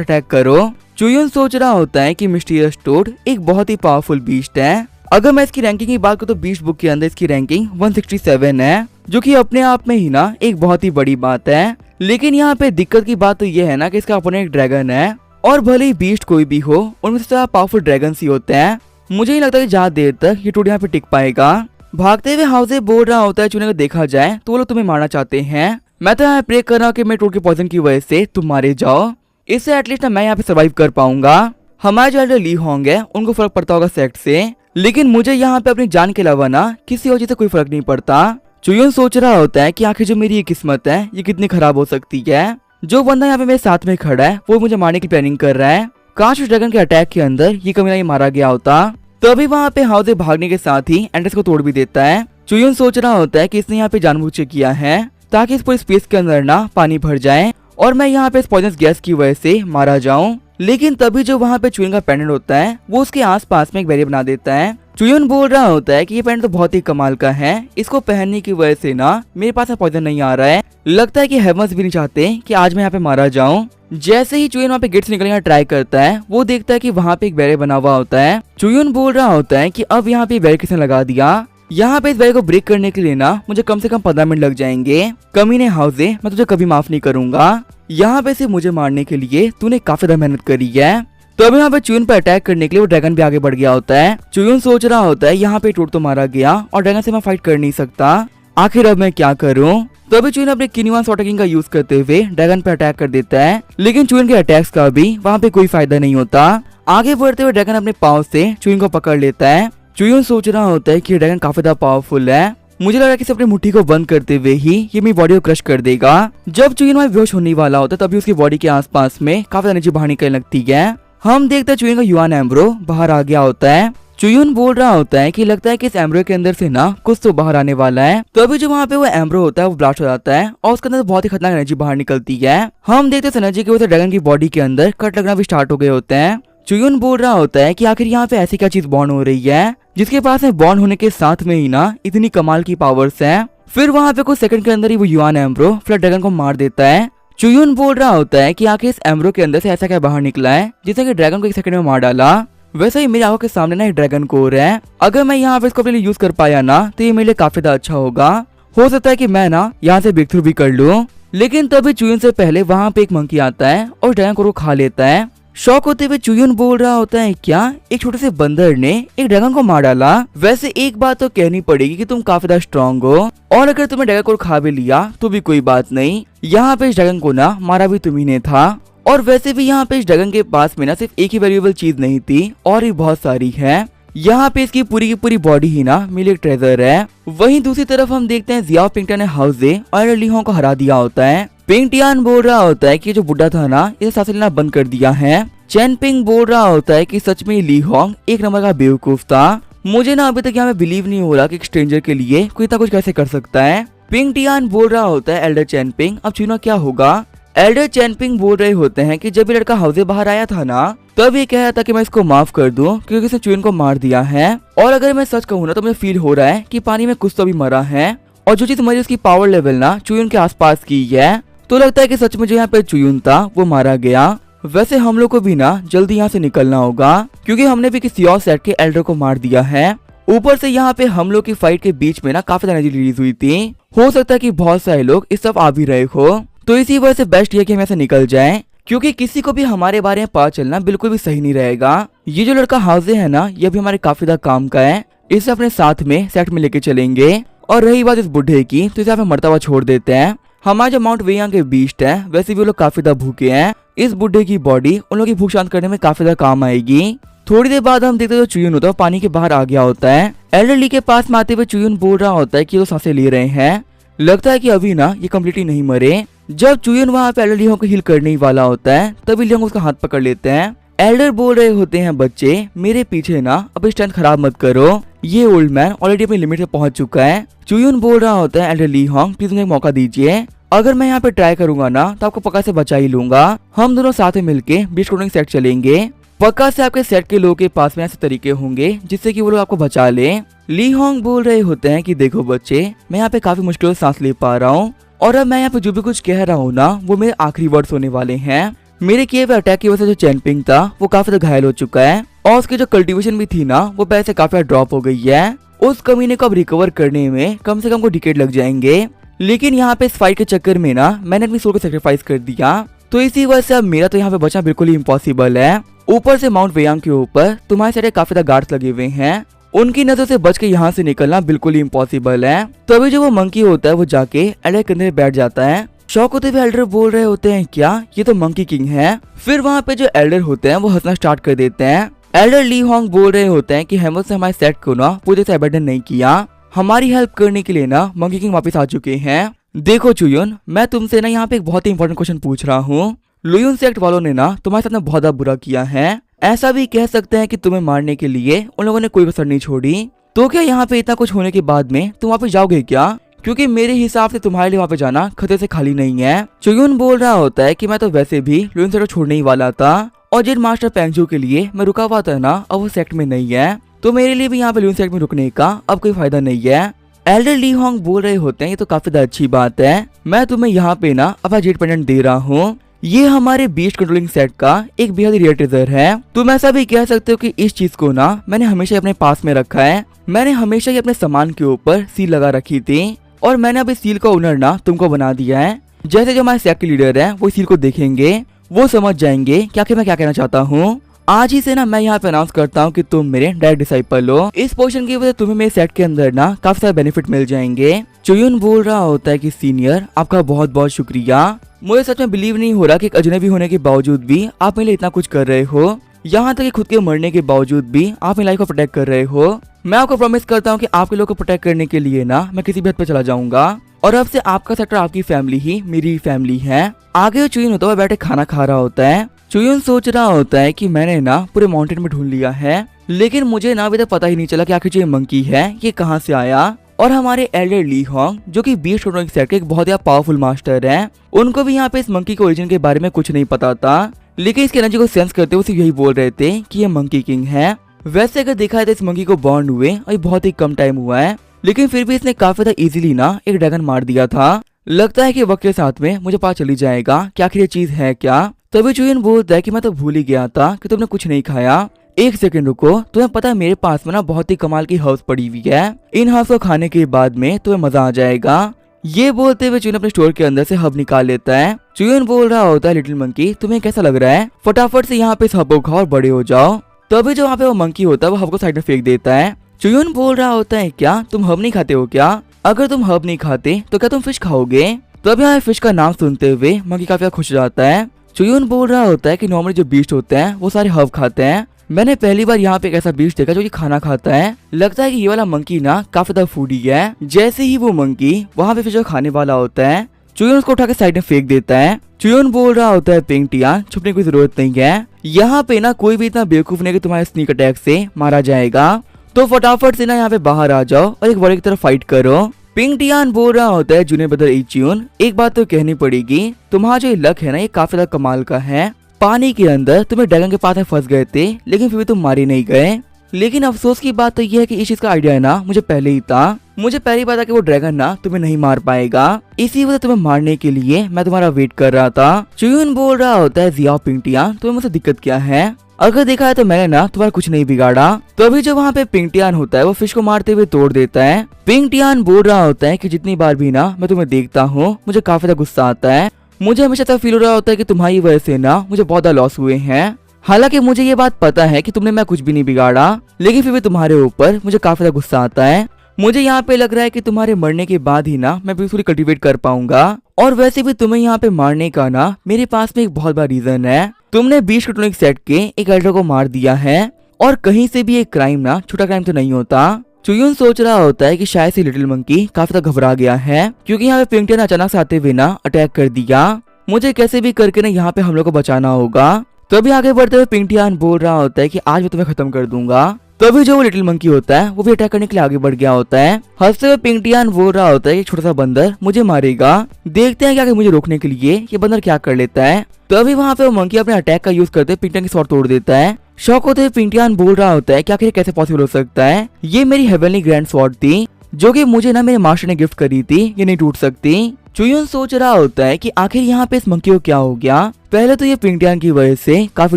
अटैक करो। चुयुन सोच रहा होता है कि मिस्टीरियस टोड एक बहुत ही पावरफुल बीस्ट है। अगर मैं इसकी रैंकिंग की बात करूँ तो बीस्ट बुक के अंदर इसकी रैंकिंग 167 है, जो कि अपने आप में ही ना एक बहुत ही बड़ी बात है। लेकिन यहाँ पे दिक्कत की बात तो ये है ना कि इसका अपना एक ड्रैगन है, और भले ही बीस्ट कोई भी हो उनमें से ज्यादा पावरफुल ड्रैगन ही होते हैं। मुझे नहीं लगता कि ज्यादा देर तक ये टोड यहाँ पे टिक पाएगा। भागते हुए हाउसे बोल रहा होता है चुने को देखा जाए तो वो लोग तुम्हें मारना चाहते हैं। मैं तो यहाँ प्रे कर रहा हूँ कि मैं टोड के पॉइजन की वजह से तुम मारे जाओ, इससे एटलीस्ट ना मैं यहाँ पे सर्वाइव कर पाऊंगा। हमारे जो एल्डर ली होंग है उनको फर्क पड़ता होगा सेक्ट से, लेकिन मुझे यहाँ पे अपनी जान के अलावा ना किसी और चीज से कोई फर्क नहीं पड़ता। चुयुन सोच रहा होता है कि आखिर जो मेरी ये किस्मत है ये कितनी खराब हो सकती है। जो बंदा यहाँ पे मेरे साथ में खड़ा है वो मुझे मारने की प्लानिंग कर रहा है। काश उस ड्रैगन के अटैक के अंदर ये कमीना ये मारा गया होता। तभी वहाँ पे हाउसे भागने के साथ ही एंड्रेस को तोड़ भी देता है। चुयुन सोच रहा होता है कि इसने यहाँ पे जानबूझ के किया है ताकि इस पूरी स्पेस के अंदर ना पानी भर जाए और मैं यहाँ पे इस पॉइजनस गैस की वजह से मारा जाऊं। लेकिन तभी जो वहाँ पे चुयुन का पेंडेंट होता है वो उसके आसपास में एक बैरियर बना देता है। चुयुन बोल रहा होता है कि ये पेंडेंट तो बहुत ही कमाल का है, इसको पहनने की वजह से ना मेरे पास पॉइजन नहीं आ रहा है। लगता है कि हेवंस भी नहीं चाहते कि आज मैं यहाँ पे मारा जाऊं। जैसे ही चुयुन वहाँ पे गेट से निकलने का ट्राई करता है वो देखता है कि वहाँ पे एक बैरियर बना हुआ होता है। चुयुन बोल रहा होता है कि अब यहाँ पे बैरियर किसने लगा दिया। यहाँ पे इस बैरियर को ब्रेक करने के लिए ना मुझे कम से कम 15 मिनट लग जाएंगे। कमीने हाउसे, मैं तुझे कभी माफ नहीं करूंगा। यहाँ पे सिर्फ मुझे मारने के लिए तूने काफी ज्यादा मेहनत करी है। तो अब यहाँ पे चुयुन पर अटैक करने के लिए वो ड्रैगन भी आगे बढ़ गया होता है। चुयुन सोच रहा होता है यहाँ पे टोड तो मारा गया और ड्रैगन से मैं फाइट कर नहीं सकता, आखिर अब मैं क्या करूँ। तो अभी चुयुन अपने किन्युआन सॉर्टर किंग का यूज करते हुए ड्रैगन पे अटैक कर देता है, लेकिन चुयुन के अटैक्स का भी वहाँ पे कोई फायदा नहीं होता। आगे बढ़ते हुए ड्रैगन अपने पाँव से चुयुन को पकड़ लेता है। चुयुन सोच रहा होता है कि ड्रैगन काफी ज्यादा पावरफुल है, मुझे लग रहा है कि अपनी मुट्ठी को बंद करते हुए ही ये मेरी बॉडी को क्रश कर देगा। जब चुयुन वहाँ बेहोश होने वाला होता है तभी उसकी बॉडी के आसपास में काफी एनर्जी बाहर निकलने लगती है। हम देखते हैं चुयुन का युआन एम्ब्रो बाहर आ गया होता है। चुयुन बोल रहा होता है कि लगता है कि इस एम्ब्रो के अंदर से ना कुछ तो बाहर आने वाला है। तो अभी जो वहाँ पे वो एम्ब्रो होता है वो ब्लास्ट हो जाता है और उसके अंदर बहुत ही खतरनाक एनर्जी बाहर निकलती है। हम देखते हैं एनर्जी की वजह से ड्रैगन की बॉडी के अंदर कट लगना भी स्टार्ट हो गए होते हैं। चुयुन बोल रहा होता है कि आखिर यहाँ पे ऐसी क्या चीज बॉर्न हो रही है जिसके पास में बॉर्न होने के साथ में ही ना इतनी कमाल की पावर्स है। फिर वहाँ पे कुछ सेकंड के अंदर ही वो युआन एम्ब्रो फ्लड ड्रैगन को मार देता है। चुयुन बोल रहा होता है कि आखिर इस एम्ब्रो के अंदर से ऐसा क्या बाहर निकला है जिसने कि ड्रैगन को एक सेकंड में मार डाला। वैसे ही मेरी आंखों के सामने ना एक ड्रैगन कोर है, अगर मैं यहाँ पे इसको अपने लिए यूज कर पाया ना तो ये मेरे लिए काफी ज्यादा अच्छा होगा। हो सकता है कि मैं ना यहाँ से ब्रेक थ्रू भी कर लूँ। लेकिन तभी चुयुन से पहले वहाँ पे एक मंकी आता है और ड्रैगन कोर को खा लेता है। शौक होते हुए चुयुन बोल रहा होता है क्या एक छोटे से बंदर ने एक ड्रैगन को मार डाला। वैसे एक बात तो कहनी पड़ेगी कि तुम काफी ज्यादा स्ट्रॉन्ग हो और अगर तुम्हें ड्रैगन को खा भी लिया तो भी कोई बात नहीं, यहाँ पे इस ड्रैगन को ना मारा भी तुम्ही ने था। और वैसे भी यहाँ पे इस ड्रैगन के पास में ना सिर्फ एक ही वैल्यूएबल चीज नहीं थी और भी बहुत सारी है। यहाँ पे इसकी पूरी की पूरी बॉडी ही ना मेरे लिए ट्रेजर है। वहीं दूसरी तरफ हम देखते हैं जियाओ पिंगटियान ने हाउसे और लीहों को हरा दिया होता है। पिंगटियान बोल रहा होता है कि जो बुढ़ा था ना इसे सांस लेना बंद कर दिया है। चैन पिंग बोल रहा होता है कि सच में ली होंग एक नंबर का बेवकूफ था। मुझे ना अभी तक यहाँ पे बिलीव नहीं हो रहा कि एक स्ट्रेंजर के लिए कोई इतना कुछ कैसे कर सकता है। पिंगटियान बोल रहा होता है एल्डर चैन पिंग अब चुना क्या होगा। एल्डर चैन पिंग बोल रहे होते हैं कि जब ये लड़का हाउसे बाहर आया था ना तब ये कह रहा था कि मैं इसको माफ कर दूं क्योंकि इसने चुइन को मार दिया है। और अगर मैं सच कहूँ ना तो मुझे फील हो रहा है कि पानी में कुछ तो भी मरा है और जो चीज मरी उसकी पावर लेवल ना चुइन के आसपास की है। तो लगता है कि सच में जो यहाँ पे चुइन था वो मारा गया। वैसे हम लोग को भी ना जल्दी यहाँ से निकलना होगा क्योंकि हमने भी किसी और सेट के एल्डर को मार दिया है। ऊपर से यहाँ पे हम लोग की फाइट के बीच में ना काफी एनर्जी रिलीज हुई थी। हो सकता है कि बहुत सारे लोग इस तरफ आ भी रहे हो, तो इसी वजह से बेस्ट ये कि हम ऐसे निकल जाएं क्योंकि किसी को भी हमारे बारे में पता चलना बिल्कुल भी सही नहीं रहेगा। ये जो लड़का हाउसे है ना ये भी हमारे काफी ज्यादा काम का है, इसे अपने साथ में सेट में लेके चलेंगे। और रही बात इस बुढ़े की तो इसे यहाँ पे मरता हुआ छोड़ देते हैं। हमारे जो माउंट वेयांग के बीस्ट है वैसे भी वो लोग काफी ज्यादा भूखे हैं। इस बुढ़े की बॉडी उन लोगों की भूख शांत करने में काफी ज्यादा काम आएगी। थोड़ी देर बाद हम देखते हैं जो चुयुन होता है पानी के बाहर आ गया होता है। एल्डर ली के पास में आते हुए चुयुन बोल रहा होता है कि वो सांसें ले रहे हैं, लगता है कि अभी ना ये कम्प्लीटली नहीं मरे। जब चुयुन वहाँ पे एल्डर लीहों को हील करने ही वाला होता है तभी लीहों उसका हाथ पकड़ लेते हैं। एल्डर बोल रहे होते हैं बच्चे मेरे पीछे ना अब स्ट्रेंथ खराब मत करो, ये ओल्ड मैन ऑलरेडी अपनी लिमिट पे पहुंच चुका है। चुयुन बोल रहा होता है एल्डर लीहोंग प्लीज मुझे मौका दीजिए, अगर मैं यहाँ पे ट्राई करूंगा ना तो आपको पक्का से बचा ही लूंगा। हम दोनों साथ में मिलके बीच कोडिंग सेट चलेंगे, पक्का से आपके सेट के लोगों के पास में ऐसे तरीके होंगे जिससे कि वो लोग आपको बचा ले। ली होंग बोल रहे होते हैं कि देखो बच्चे मैं यहाँ पे काफी मुश्किल से सांस ले पा रहा हूँ और अब मैं यहाँ पे जो भी कुछ कह रहा हूँ ना वो मेरे आखिरी वर्ड्स होने वाले हैं। मेरे किए हुए अटैक की वजह से जो चैनपिंग था वो काफी ज्यादा घायल हो चुका है और उसकी जो कल्टीवेशन भी थी ना वो पहले से काफी ड्रॉप हो गई है। उस कमीने को अब रिकवर करने में कम से कम को डिकेड लग जाएंगे, लेकिन यहाँ पे इस फाइट के चक्कर में ना मैंने अपनी सोल को सेक्रीफाइस कर दिया, तो इसी वजह से अब मेरा तो यहाँ पे बचना बिल्कुल ही इम्पॉसिबल है। ऊपर से माउंट वेयांग के ऊपर तुम्हारे सारे काफी ज्यादा गार्ड्स लगे हुए हैं, उनकी नजर से बच के यहाँ से निकलना बिल्कुल ही इम्पॉसिबल है। तो अभी जो वो मंकी होता है वो जाके एल्डर कंधे पे बैठ जाता है। शौक होते हुए एल्डर बोल रहे होते हैं क्या ये तो मंकी किंग है। फिर वहाँ पे जो एल्डर होते हैं वो हंसना स्टार्ट कर देते हैं। एल्डर ली होंग बोल रहे होते हैं कि हेमल से हमारे सेट को ना पूरे से अबैंडन नहीं किया, हमारी हेल्प करने के लिए ना मंकी किंग वापस आ चुके हैं। देखो चुयुन, मैं तुमसे ना यहाँ पे एक बहुत ही इंपॉर्टेंट क्वेश्चन पूछ रहा हूँ। लुयुन सेक्ट वालों ने ना तुम्हारे साथ में बहुत ज्यादा बुरा किया है, ऐसा भी कह सकते हैं कि तुम्हें मारने के लिए उन लोगों ने कोई कसर नहीं छोड़ी। तो क्या यहाँ पे इतना कुछ होने के बाद में तुम वापस जाओगे क्या? क्योंकि मेरे हिसाब से तुम्हारे लिए वहाँ पे जाना खतरे से खाली नहीं है। चुयुन बोल रहा होता है कि मैं तो वैसे भी लुयुन सेक्ट को छोड़ने ही वाला था और जिन मास्टर पेंगजू के लिए मैं रुका हुआ था ना अब वो सेक्ट में नहीं है, तो मेरे लिए भी यहाँ पे लुयुन सेक्ट में रुकने का अब कोई फायदा नहीं है। एल्डर ली होंग बोल रहे होते हैं ये तो काफी ज्यादा अच्छी बात है, मैं तुम्हें यहाँ पे ना अपना जेट पेंडेंट दे रहा हूँ, ये हमारे बीस्ट कंट्रोलिंग सेट का एक बेहद रेयर ट्रेजर है। तुम ऐसा भी कह सकते हो कि इस चीज को ना मैंने हमेशा अपने पास में रखा है, मैंने हमेशा ही अपने सामान के ऊपर सील लगा रखी थी और मैंने अब इस सील का ओनर ना तुमको बना दिया है। जैसे जो हमारे सेट के लीडर है वो सील को देखेंगे वो समझ जाएंगे क्या कि मैं क्या कहना चाहता हूँ। आज ही से ना मैं यहाँ पे अनाउंस करता हूँ कि तुम मेरे डायरेक्ट डिसाइपल हो। इस पोर्शन की वजह तुम्हें मेरे सेट के अंदर ना काफी सारे बेनिफिट मिल जाएंगे। चुयुन बोल रहा होता है कि सीनियर आपका बहुत बहुत शुक्रिया, मुझे सच में बिलीव नहीं हो रहा कि एक अजनबी होने के बावजूद भी आप मेरे लिए इतना कुछ कर रहे हो, यहाँ तक कि खुद के मरने के बावजूद भी आप मेरी लाइफ को प्रोटेक्ट कर रहे हो। मैं आपको प्रॉमिस करता हूँ कि आपके लोगों को प्रोटेक्ट करने के लिए ना मैं किसी भी हद पे चला जाऊंगा और अब से आपका सेक्टर आपकी फैमिली ही मेरी फैमिली है। आगे चुयुन होता है बैठे खाना खा रहा होता है। चुयुन सोच रहा होता है कि मैंने ना पूरे माउंटेन में ढूंढ लिया है, लेकिन मुझे ना अभी तक पता ही नहीं चला कि आखिर ये मंकी है ये कहाँ से आया। और हमारे एल्डर ली होंग जो कि बीस्ट कंट्रोलिंग सेट के एक बहुत ही पावरफुल मास्टर है, उनको भी यहाँ पे इस मंकी के ओरिजिन के बारे में कुछ नहीं पता था, लेकिन इसके एनर्जी को सेंस करते हुए यही बोल रहे थे कि ये मंकी किंग है। वैसे अगर देखा है तो इस मंकी को बॉर्न हुए और बहुत ही कम टाइम हुआ है, लेकिन फिर भी इसने काफी ज्यादा इजीली ना एक ड्रैगन मार दिया था। लगता है कि वक्त के साथ में मुझे पता चली जाएगा कि आखिर ये चीज है क्या। तभी चुयुन बोलता है कि मैं तो भूल ही गया था कि तुमने कुछ नहीं खाया, एक सेकंड रुको, तुम्हें पता है मेरे पास में ना बहुत ही कमाल की हर्ब्स पड़ी हुई है, इन हर्ब्स को खाने के बाद में तुम्हें मजा आ जाएगा। ये बोलते हुए चुयुन अपने स्टोर के अंदर से हब निकाल लेता है। चुयुन बोल रहा होता है लिटिल मंकी तुम्हें कैसा लग रहा है, फटाफट से यहाँ पे इस हब को खाओ और बड़े हो जाओ। तभी जो वहाँ पे वो मंकी होता है वो हब को साइड में फेंक देता है। चुयुन बोल रहा होता है क्या तुम हब नहीं खाते हो क्या, अगर तुम हब नहीं खाते तो क्या तुम फिश खाओगे। तभी यहाँ फिश का नाम सुनते हुए मंकी काफी खुश हो जाता है। चुयुन बोल रहा होता है कि नॉर्मली जो बीस्ट होते हैं वो सारे हब खाते हैं, मैंने पहली बार यहाँ पे एक ऐसा बीस्ट देखा जो कि खाना खाता है, लगता है कि ये वाला मंकी ना काफी ज्यादा फूडी है। जैसे ही वो मंकी वहाँ पे फिश को खाने वाला होता है चुयुन उसको उठा के साइड में फेंक देता है। चुयुन बोल रहा होता है पिंक टिया छुपने की जरूरत नहीं है, यहाँ पे ना कोई भी इतना बेवकूफ नहीं कि तुम्हारे स्नीक अटैक से मारा जाएगा, तो फटाफट से ना यहाँ पे बाहर आ जाओ और एक बड़े की तरफ फाइट करो। पिंक टियान बोल रहा होता है जूनियर ब्रदर इचियुन एक बात तो कहनी पड़ेगी, तुम्हारा जो लक है ना ये काफी ज्यादा कमाल का है, पानी के अंदर तुम्हें ड्रैगन के पास फंस गए थे लेकिन फिर भी तुम मारे नहीं गए। लेकिन अफसोस की बात तो ये है कि इस चीज का आइडिया है ना मुझे पहले ही था, मुझे पहले पता कि वो ड्रैगन ना तुम्हें नहीं मार पाएगा, इसी वजह तुम्हें मारने के लिए मैं तुम्हारा वेट कर रहा था। चुयुन बोल रहा होता है जियाओ पिंक टियान तुम्हें मुझसे दिक्कत क्या है, अगर देखा है तो मैंने ना तुम्हारा कुछ नहीं बिगाड़ा। तो अभी जो वहाँ पे पिंक टियान होता है वो फिश को मारते हुए तोड़ देता है। पिंक टियान बोल रहा होता है कि जितनी बार भी ना मैं तुम्हें देखता हूँ मुझे काफी ज्यादा गुस्सा आता है, मुझे हमेशा ऐसा फील हो रहा होता है कि तुम्हारी वजह से ना मुझे बहुत ज्यादा लॉस हुए हैं, हालांकि मुझे ये बात पता है कि तुमने मैं कुछ भी नहीं बिगाड़ा, लेकिन फिर भी तुम्हारे ऊपर मुझे काफी ज्यादा गुस्सा आता है। मुझे यहाँ पे लग रहा है कि तुम्हारे मरने के बाद ही ना मैं बिल्कुल कल्टीवेट कर पाऊंगा, और वैसे भी तुम्हें यहाँ पे मारने का ना मेरे पास में एक बहुत बड़ा रीजन है, तुमने बीस्ट कंट्रोलिंग सेट के एक एल्डर को मार दिया है, और कहीं से भी एक क्राइम ना छोटा क्राइम तो नहीं होता। चुयुन सोच रहा होता है कि शायद से लिटिल मंकी काफी ज्यादा घबरा गया है, क्योंकि यहाँ पे पिंक टियान अचानक से आते हुए ना अटैक कर दिया, मुझे कैसे भी करके ना यहाँ पे हम लोग को बचाना होगा। तभी आगे बढ़ते हुए पिंक टियान बोल रहा होता है कि आज मैं तुम्हें खत्म कर दूंगा। तभी जो वो लिटिल मंकी होता है वो भी अटैक करने के लिए आगे बढ़ गया होता है। हंसते हुए पिंक टियान बोल रहा होता है कि छोटा सा बंदर मुझे मारेगा, देखते हैं क्या मुझे रोकने के लिए ये बंदर क्या कर लेता है। तभी वहाँ पे वो मंकी अपने अटैक का यूज करते पिंक टियान की स्वॉर्ड तोड़ देता है। शौक होते हुए पिंक टियान बोल रहा होता है कि आखिर कैसे पॉसिबल हो सकता है, ये मेरी हेवनली ग्रैंड स्वॉर्ड थी, जो कि मुझे ना मेरे मास्टर ने गिफ्ट करी थी, ये नहीं टूट सकती। चुयुन सोच रहा होता है कि आखिर यहाँ पे इस मंकी को क्या हो गया। पहले तो ये पिंगटियान की वजह से काफी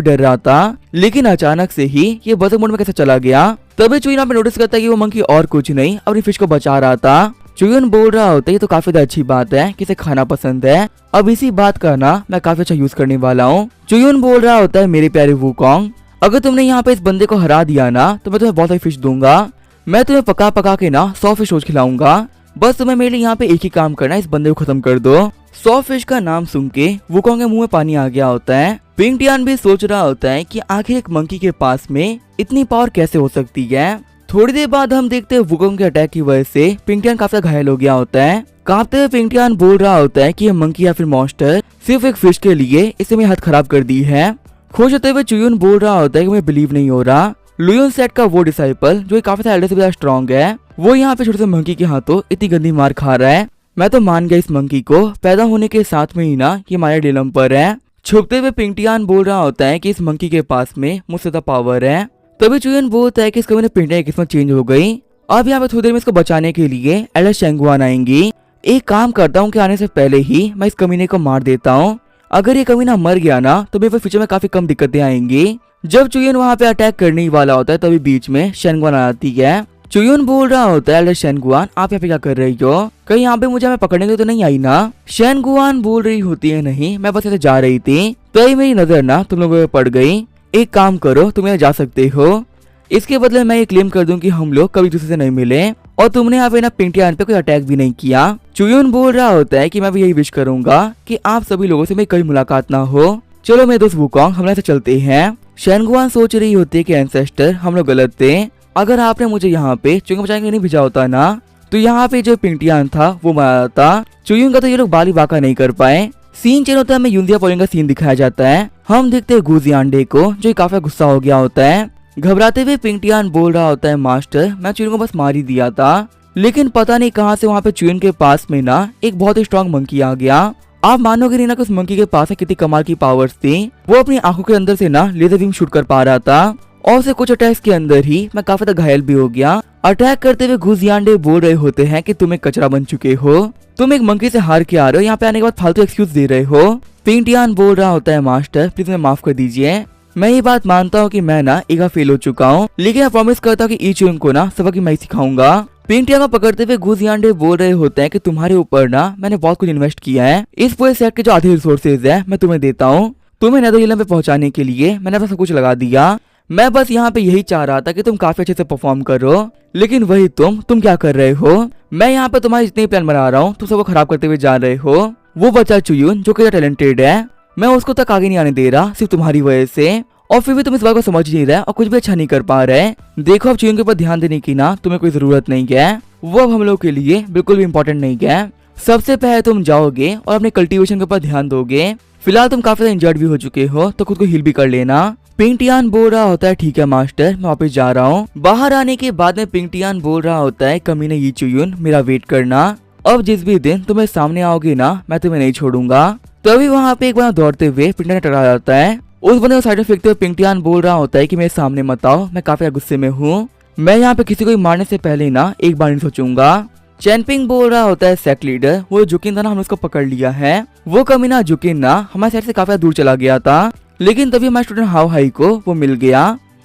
डर रहा था, लेकिन अचानक से ही ये बजर मोड में कैसे चला गया। तभी चुयुन यहाँ पे नोटिस करता है कि वो मंकी और कुछ नहीं अपनी फिश को बचा रहा था। चुयुन बोल रहा होता है ये तो काफी अच्छी बात है कि इसे खाना पसंद है, अब इसी बात का ना मैं काफी अच्छा यूज करने वाला हूँ। चुयुन बोल रहा होता है मेरे प्यारे वुकोंग, अगर तुमने यहाँ पे इस बंदे को हरा दिया ना तो मैं तुम्हें बहुत सारी फिश दूंगा। मैं तुम्हें पका पका के ना 100 फिश रोज खिलाऊंगा। बस तुम्हें मेरे लिए यहाँ पे एक ही काम करना है, इस बंदे को खत्म कर दो। 100 फिश का नाम सुन के वुकोंग के मुंह में पानी आ गया होता है। पिंगटियान भी सोच रहा होता है कि आखिर एक मंकी के पास में इतनी पावर कैसे हो सकती है। थोड़ी देर बाद हम देखते हैं वुकोंग के अटैक की वजह से पिंगटियान काफी घायल हो गया होता है। कांपते हुए पिंगटियान बोल रहा होता है कि ये मंकी या फिर मॉन्स्टर सिर्फ एक फिश के लिए इसे मेरी हाथ खराब कर दी है। खुश होते हुए चुयुन बोल रहा होता है कि मुझे बिलीव नहीं हो रहा। लुयोन सेट का वो डिसाइपल जो काफी सारे एल्डर से ज्यादा स्ट्रॉन्ग है, वो यहाँ पे छोटे से मंकी के हाथों इतनी गंदी मार खा रहा है। मैं तो मान गया इस मंकी को पैदा होने के साथ में ही ना ये माया डिलम पर है। छुपते हुए पिंगटियान बोल रहा होता है कि इस मंकी के पास में मुझसे ज्यादा पावर है। तभी चुयुन बोलता है कि इसका मैंने पिंगटियान की किस्मत चेंज हो गई। अब यहाँ पे थोड़ी देर में इसको बचाने के लिए एल्डर शेंगुआन आएंगी। एक काम करता हूँ कि आने से पहले ही मैं इस कमीने को मार देता हूँ। अगर ये कमीना मर गया ना तो मेरे फ्यूचर में काफी कम दिक्कतें आएंगी। जब चुयुन वहाँ पे अटैक करने ही वाला होता है तभी बीच में शेंगुआन आ जाती है। चुयुन बोल रहा होता है एल्डर शेंगुआन आप यहाँ पे क्या कर रही हो, कहीं यहाँ पे मुझे हमें पकड़ने के लिए तो नहीं आई ना। शेंगुआन बोल रही होती है नहीं, मैं बस ऐसे जा रही थी तो मेरी नजर ना तुम लोगों पे पड़ गई। एक काम करो तुम यहाँ जा सकते हो, इसके बदले मैं ये क्लेम कर दूं कि हम लोग कभी दूसरे से नहीं मिले और तुमने यहाँ पे ना पिंगटियान पे कोई अटैक भी नहीं किया। चुयुन बोल रहा होता है कि मैं भी यही विश करूंगा कि आप सभी लोगों से मेरी कभी मुलाकात ना हो। चलो मेरे दोस्त वुकोंग हम ऐसे चलते हैं। शेंगुआन सोच रही होती है कि एंसेस्टर हम लोग गलत थे, अगर आपने मुझे यहाँ पे चुयुन बचाने के लिए नहीं भेजा होता ना तो यहाँ पे जो पिंगटियान था वो मारा था। चुयुन का तो ये लोग बाली वाका नहीं कर पाए। सीन चेंज होता है, हमें यूजिया पोलिंग का सीन दिखाया जाता है। हम देखते हैं गुजियांडे को जो काफी गुस्सा हो गया होता है। घबराते हुए पिंगटियान बोल रहा होता है मास्टर मैं चुयुन को बस मार ही दिया था, लेकिन पता नहीं कहां से वहां पे चुयुन के पास में ना एक बहुत ही स्ट्रॉन्ग मंकी आ गया। आप मानोगे नहीं ना कि उस मंकी के पास कितनी कमाल की पावर्स थी। वो अपनी आंखों के अंदर से ना लेजर बीम शूट कर पा रहा था और उसे कुछ अटैक्स के अंदर ही मैं काफी घायल भी हो गया। अटैक करते हुए गुजियांडे बोल रहे होते हैं कि तुम एक कचरा बन चुके हो, तुम एक मंकी से हार के आ रहे हो, यहाँ पे आने के बाद फालतू एक्सक्यूज दे रहे हो। पिंगटियान बोल रहा होता है मास्टर प्लीज मैं माफ कर दीजिए, मैं ये बात मानता हूँ कि मैं ना एक बार फेल हो चुका हूँ, लेकिन मैं प्रॉमिस करता हूँ कि चुयुन को ना सबक मैं सिखाऊंगा। पिंगटियान को पकड़ते हुए गुजियांडे बोल रहे होते हैं कि तुम्हारे ऊपर ना मैंने बहुत कुछ इन्वेस्ट किया है, इस पूरे सेट के जो आधे रिसोर्सेज है मैं तुम्हें देता हूँ, तुम्हें नेदरलैंड पे पहुंचाने के लिए मैंने अपना सब कुछ लगा दिया। मैं बस यहाँ पे यही चाह रहा था कि तुम काफी अच्छे से परफॉर्म करो, लेकिन वही तुम क्या कर रहे हो। मैं यहाँ पे तुम्हारे जितने प्लान बना रहा हूँ तुम सबको खराब करते हुए जा रहे हो। वो बच्चा चुयुन जो कि टैलेंटेड है, मैं उसको तक आगे नहीं आने दे रहा सिर्फ तुम्हारी वजह से, और फिर भी तुम इस बात को समझ नहीं रहे और कुछ भी अच्छा नहीं कर पा रहे। देखो अब चुयुन के ऊपर ध्यान देने की ना तुम्हें कोई जरूरत नहीं है, वो अब हम लोग के लिए बिल्कुल भी इम्पोर्टेंट नहीं है। सबसे पहले तुम जाओगे और अपने कल्टीवेशन के ऊपर ध्यान दोगे। फिलहाल तुम काफी इंजर्ड भी हो चुके हो तो खुद को हील भी कर लेना। पिंगटियान बोल रहा होता है ठीक है मास्टर मैं वापस जा रहा हूँ। बाहर आने के बाद में पिंगटियान बोल रहा होता है कमीने ये चुयुन मेरा वेट करना, अब जिस भी दिन तुम्हें सामने आओगे ना मैं तुम्हें नहीं छोड़ूंगा। तभी वहाँ पे एक बार दौड़ते हुए पिंगटियान टकरा जाता है। उस बंदे को साइड में फेंकते हुए पिंगटियान बोल रहा होता है कि मेरे सामने मत आओ, मैं काफी गुस्से में हूँ, मैं यहाँ पे किसी को मारने से पहले ना एक बार नहीं सोचूंगा। चैनपिंग बोल रहा होता है सेक्ट लीडर वो जुकिन था ना हमने उसको पकड़ लिया है, वो कमीना जुकिन ना हमारे साइड से काफी दूर चला गया था, लेकिन तभी हमारे स्टूडेंट हाउ हाई को वो मिल गया।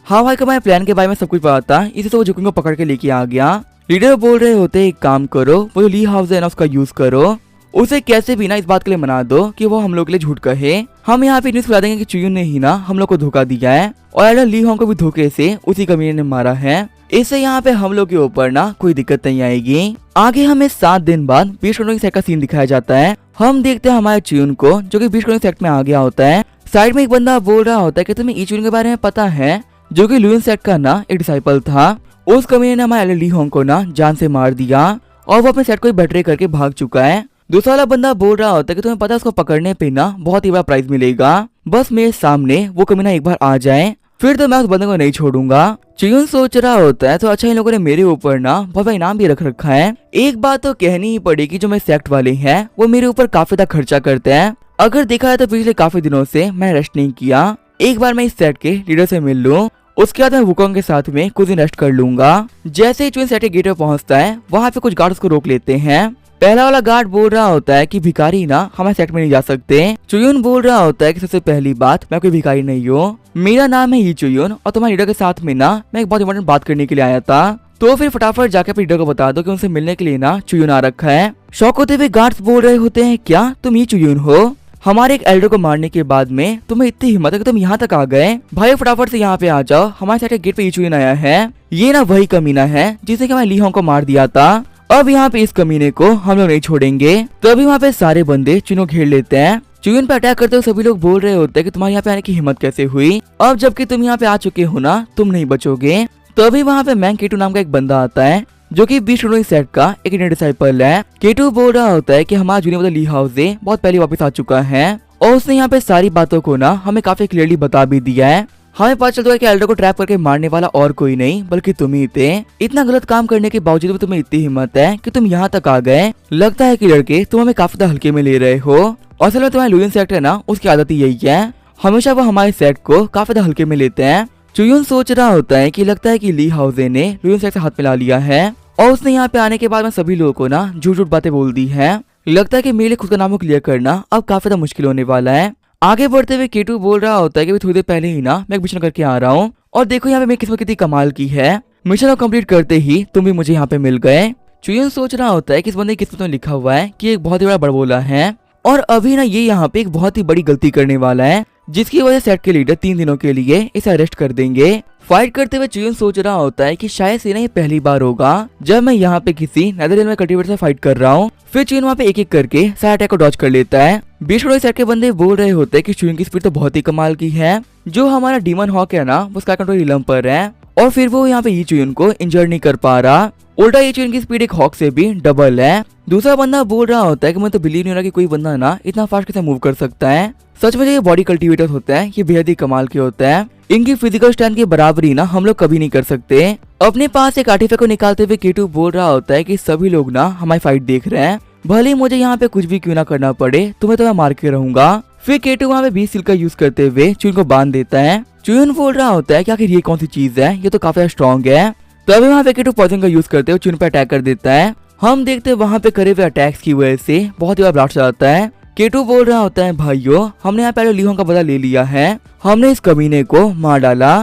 हाउ हाई को हमारे प्लान के बारे में सब कुछ पता था, इसी से वो जुकिन को पकड़ के लेके आ गया। लीडर बोल रहे होते एक काम करो वो जो ली हाउस है ना उसका यूज करो, उसे कैसे भी ना इस बात के लिए मना दो कि वो हम लोग के लिए झूठ कहे। हम यहाँ पे न्यूज फैला देंगे कि चुयुन ने ही ना हम लोग को धोखा दिया है और एल्डर ली होंग को भी धोखे से उसी कमीने ने मारा है, इससे यहाँ पे हम लोग के ऊपर ना कोई दिक्कत नहीं आएगी। आगे हमें 7 दिन बाद बीच कॉलोनी सेक्ट का सीन दिखाया जाता है। हम देखते हैं हमारे चुयुन को जो कि बीच कॉलोनी सेक्ट में आ गया होता है। साइड में एक बंदा बोल रहा होता है कि तुम्हें चुयुन के बारे में पता है, जो कि लुइन सेक्ट का ना एक डिसाइपल था, उस कमीने ने हमारे एल्डर ली होंग को ना जान से मार दिया और वो अपने सेट को बेट्रे करके भाग चुका है। दूसरा वाला बंदा बोल रहा होता है कि तुम्हें पता है उसको पकड़ने पे ना बहुत ही बड़ा प्राइज मिलेगा, बस मेरे सामने वो कमीना एक बार आ जाए फिर तो मैं उस बंदे को नहीं छोड़ूंगा। चुयुन सोच रहा होता है तो अच्छा इन लोगों ने मेरे ऊपर ना बहुत बड़ा इनाम भी रख रखा है। एक बात तो कहनी ही पड़ेगी जो मेरे सेक्ट वाले हैं वो मेरे ऊपर काफी ज्यादा खर्चा करते हैं। अगर देखा है तो पिछले काफी दिनों से मैं रेस्ट नहीं किया, एक बार मैं इस सेट के लीडर से मिल लूं उसके बाद मैं वुकोंग के साथ में कुछ दिन रेस्ट कर लूंगा। जैसे ही चुइन सेट के गेट पे पहुंचता है, वहाँ पे कुछ गार्ड उसको रोक लेते हैं। पहला वाला गार्ड बोल रहा होता है कि भिखारी ना हमारे सेट में नहीं जा सकते। चुयुन बोल रहा होता है कि सबसे पहली बात, मैं कोई भिखारी नहीं हूँ, मेरा नाम है ई चुयुन और तुम्हारे लीडर के साथ में ना मैं एक बहुत इंपॉर्टेंट बात करने के लिए आया था। तो फिर फटाफट जाके अपने लीडर को बता दो कि उनसे मिलने के लिए ना चुयुन आ रखा है। शौक होते हुए गार्ड्स बोल रहे होते हैं, क्या तुम ई चुयुन हो? हमारे एक एल्डर को मारने के बाद में तुम्हें इतनी हिम्मत है कि तुम यहाँ तक आ गए? भाई फटाफट से यहाँ पे आ जाओ, हमारे साथ गेट पे ई चुयुन आया है। ये ना वही कमीना है जिसने कि हमारे ली होंग को मार दिया था। अब यहाँ पे इस कमीने को हम लोग नहीं छोड़ेंगे। तभी वहाँ पे सारे बंदे चुयुन को घेर लेते हैं। चुयुन पे अटैक करते हुए सभी लोग बोल रहे होते हैं कि तुम्हारे यहाँ पे आने की हिम्मत कैसे हुई? अब जबकि तुम यहाँ पे आ चुके हो ना, तुम नहीं बचोगे। तभी वहाँ पे मैंग केटू नाम का एक बंदा आता है जो कि बीस्ट रोलिंग सेट का एक इंडियन डिसाइपल है। केटू बोल रहा होता है कि हमारा जूनियर ली हाउस से बहुत पहले वापस आ चुका है और उसने यहाँ पे सारी बातों को ना हमें काफी क्लियरली बता भी दिया है। हमें पता चलता है कि एल्डर को ट्रैप करके मारने वाला और कोई नहीं बल्कि तुम ही थे। इतना गलत काम करने के बावजूद भी तुम्हें इतनी हिम्मत है कि तुम यहाँ तक आ गए। लगता है कि लड़के तुम हमें काफी हल्के में ले रहे हो। असल में तुम्हारे लुइन सेट है ना, उसकी आदत ही यही है, हमेशा वो हमारे सेट को काफी हल्के में लेते हैं। चुयुन सोच रहा होता है कि लगता है कि ली हाउसे ने लुइन सेट से हाथ मिला लिया है और उसने यहाँ पे आने के बाद में सभी लोगों को ना झूठ झूठ बातें बोल दी है। लगता है कि मेरे लिए खुद का नाम क्लियर करना अब काफी ज्यादा मुश्किल होने वाला है। आगे बढ़ते हुए केटू बोल रहा होता है कि थोड़ी देर पहले ही ना मैं एक मिशन करके आ रहा हूँ और देखो यहाँ पे मेरी किस्मत कितनी कमाल की है। मिशन को कंप्लीट करते ही तुम भी मुझे यहाँ पे मिल गए। चुयुन सोच रहा होता है कि इस बंदे की किस्मत में लिखा हुआ है कि एक बहुत ही बड़ा बड़बोला है और अभी ना ये यहाँ पे एक बहुत ही बड़ी गलती करने वाला है, जिसकी वजह सेट के लीडर 3 दिनों के लिए इसे अरेस्ट कर देंगे। फाइट करते हुए चुयुन सोच रहा होता है कि शायद से ना ये पहली बार होगा जब मैं यहाँ पे किसी नेदरलैंड में कल्टीवेटर से फाइट कर रहा हूँ। फिर चुयुन वहाँ पे एक एक करके सारे अटैक को डॉज कर लेता है। बीच में सेट के बंदे बोल रहे होते हैं कि चुयुन की स्पीड तो बहुत ही कमाल की है। जो हमारा डीमन हॉक है ना, वो स्काई कंट्रोल रिलम पर है और फिर वो यहाँ पे ई चुयुन को इंजर नहीं कर पा रहा। उल्टा ई चुयुन की स्पीड एक हॉक से भी डबल है। दूसरा बंदा बोल रहा होता है कि मैं तो बिलीव नहीं हो रहा कि कोई बंदा ना इतना फास्ट कैसे मूव कर सकता है। सच में ये बॉडी कल्टीवेटर होता है, ये बेहद ही कमाल के होता है। इनकी फिजिकल स्ट्रेंथ की बराबरी ना हम लोग कभी नहीं कर सकते। अपने पास एक आर्टिफैक्ट को निकालते हुए केटू बोल रहा होता है कि सभी लोग ना हमारी फाइट देख रहे हैं, भले ही मुझे यहाँ पे कुछ भी क्यों ना करना पड़े, तुम्हें तो मैं मार के रहूंगा। फिर केटू वहाँ पे 20 सिल्क का यूज करते हुए चुयुन को बांध देता है। चुयुन बोल रहा होता है कि आखिर ये कौन सी चीज है, ये तो काफी स्ट्रॉन्ग है। तो अभी वहाँ पे केटू पॉइजन का यूज करते हुए चुयुन पे अटैक कर देता है। हम देखते हैं वहाँ पे करे हुए अटैक्स की वजह से बहुत ही बड़ा ब्लास्ट आता है। केटू बोल रहा होता है, भाइयों हमने यहाँ पहले ली होंग का बदला ले लिया है, हमने इस कमीने को मार डाला।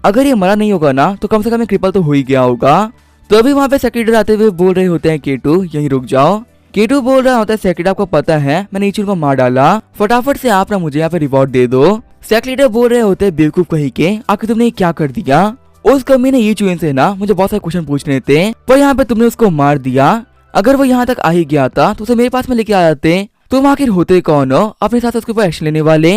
अगर ये मरा नहीं होगा ना तो कम से कम क्रिपल तो हो ही गया होगा। तो अभी वहाँ पे सेक्रेटरी आते हुए बोल रहे होते हैं, केटू यहीं रुक जाओ। केटू बोल रहा होता है, सेक्रेटरी आपको पता है मैंने इचुन को मार डाला, फटाफट से आप ना मुझे यहाँ पे रिवॉर्ड दे दो। सेक्रेटरी बोल रहे होते हैं, बेवकूफ कहीं के, आखिर तुमने क्या कर दिया? उस कमीने ये चुइन से ना मुझे बहुत सारे क्वेश्चन पूछने थे, पर यहाँ पे तुमने उसको मार दिया। अगर वो यहाँ तक आ ही गया था तो उसे मेरे पास में लेके आ जाते। तुम आखिर होते कौन हो अपने साथ उसके ऊपर एक्शन लेने वाले?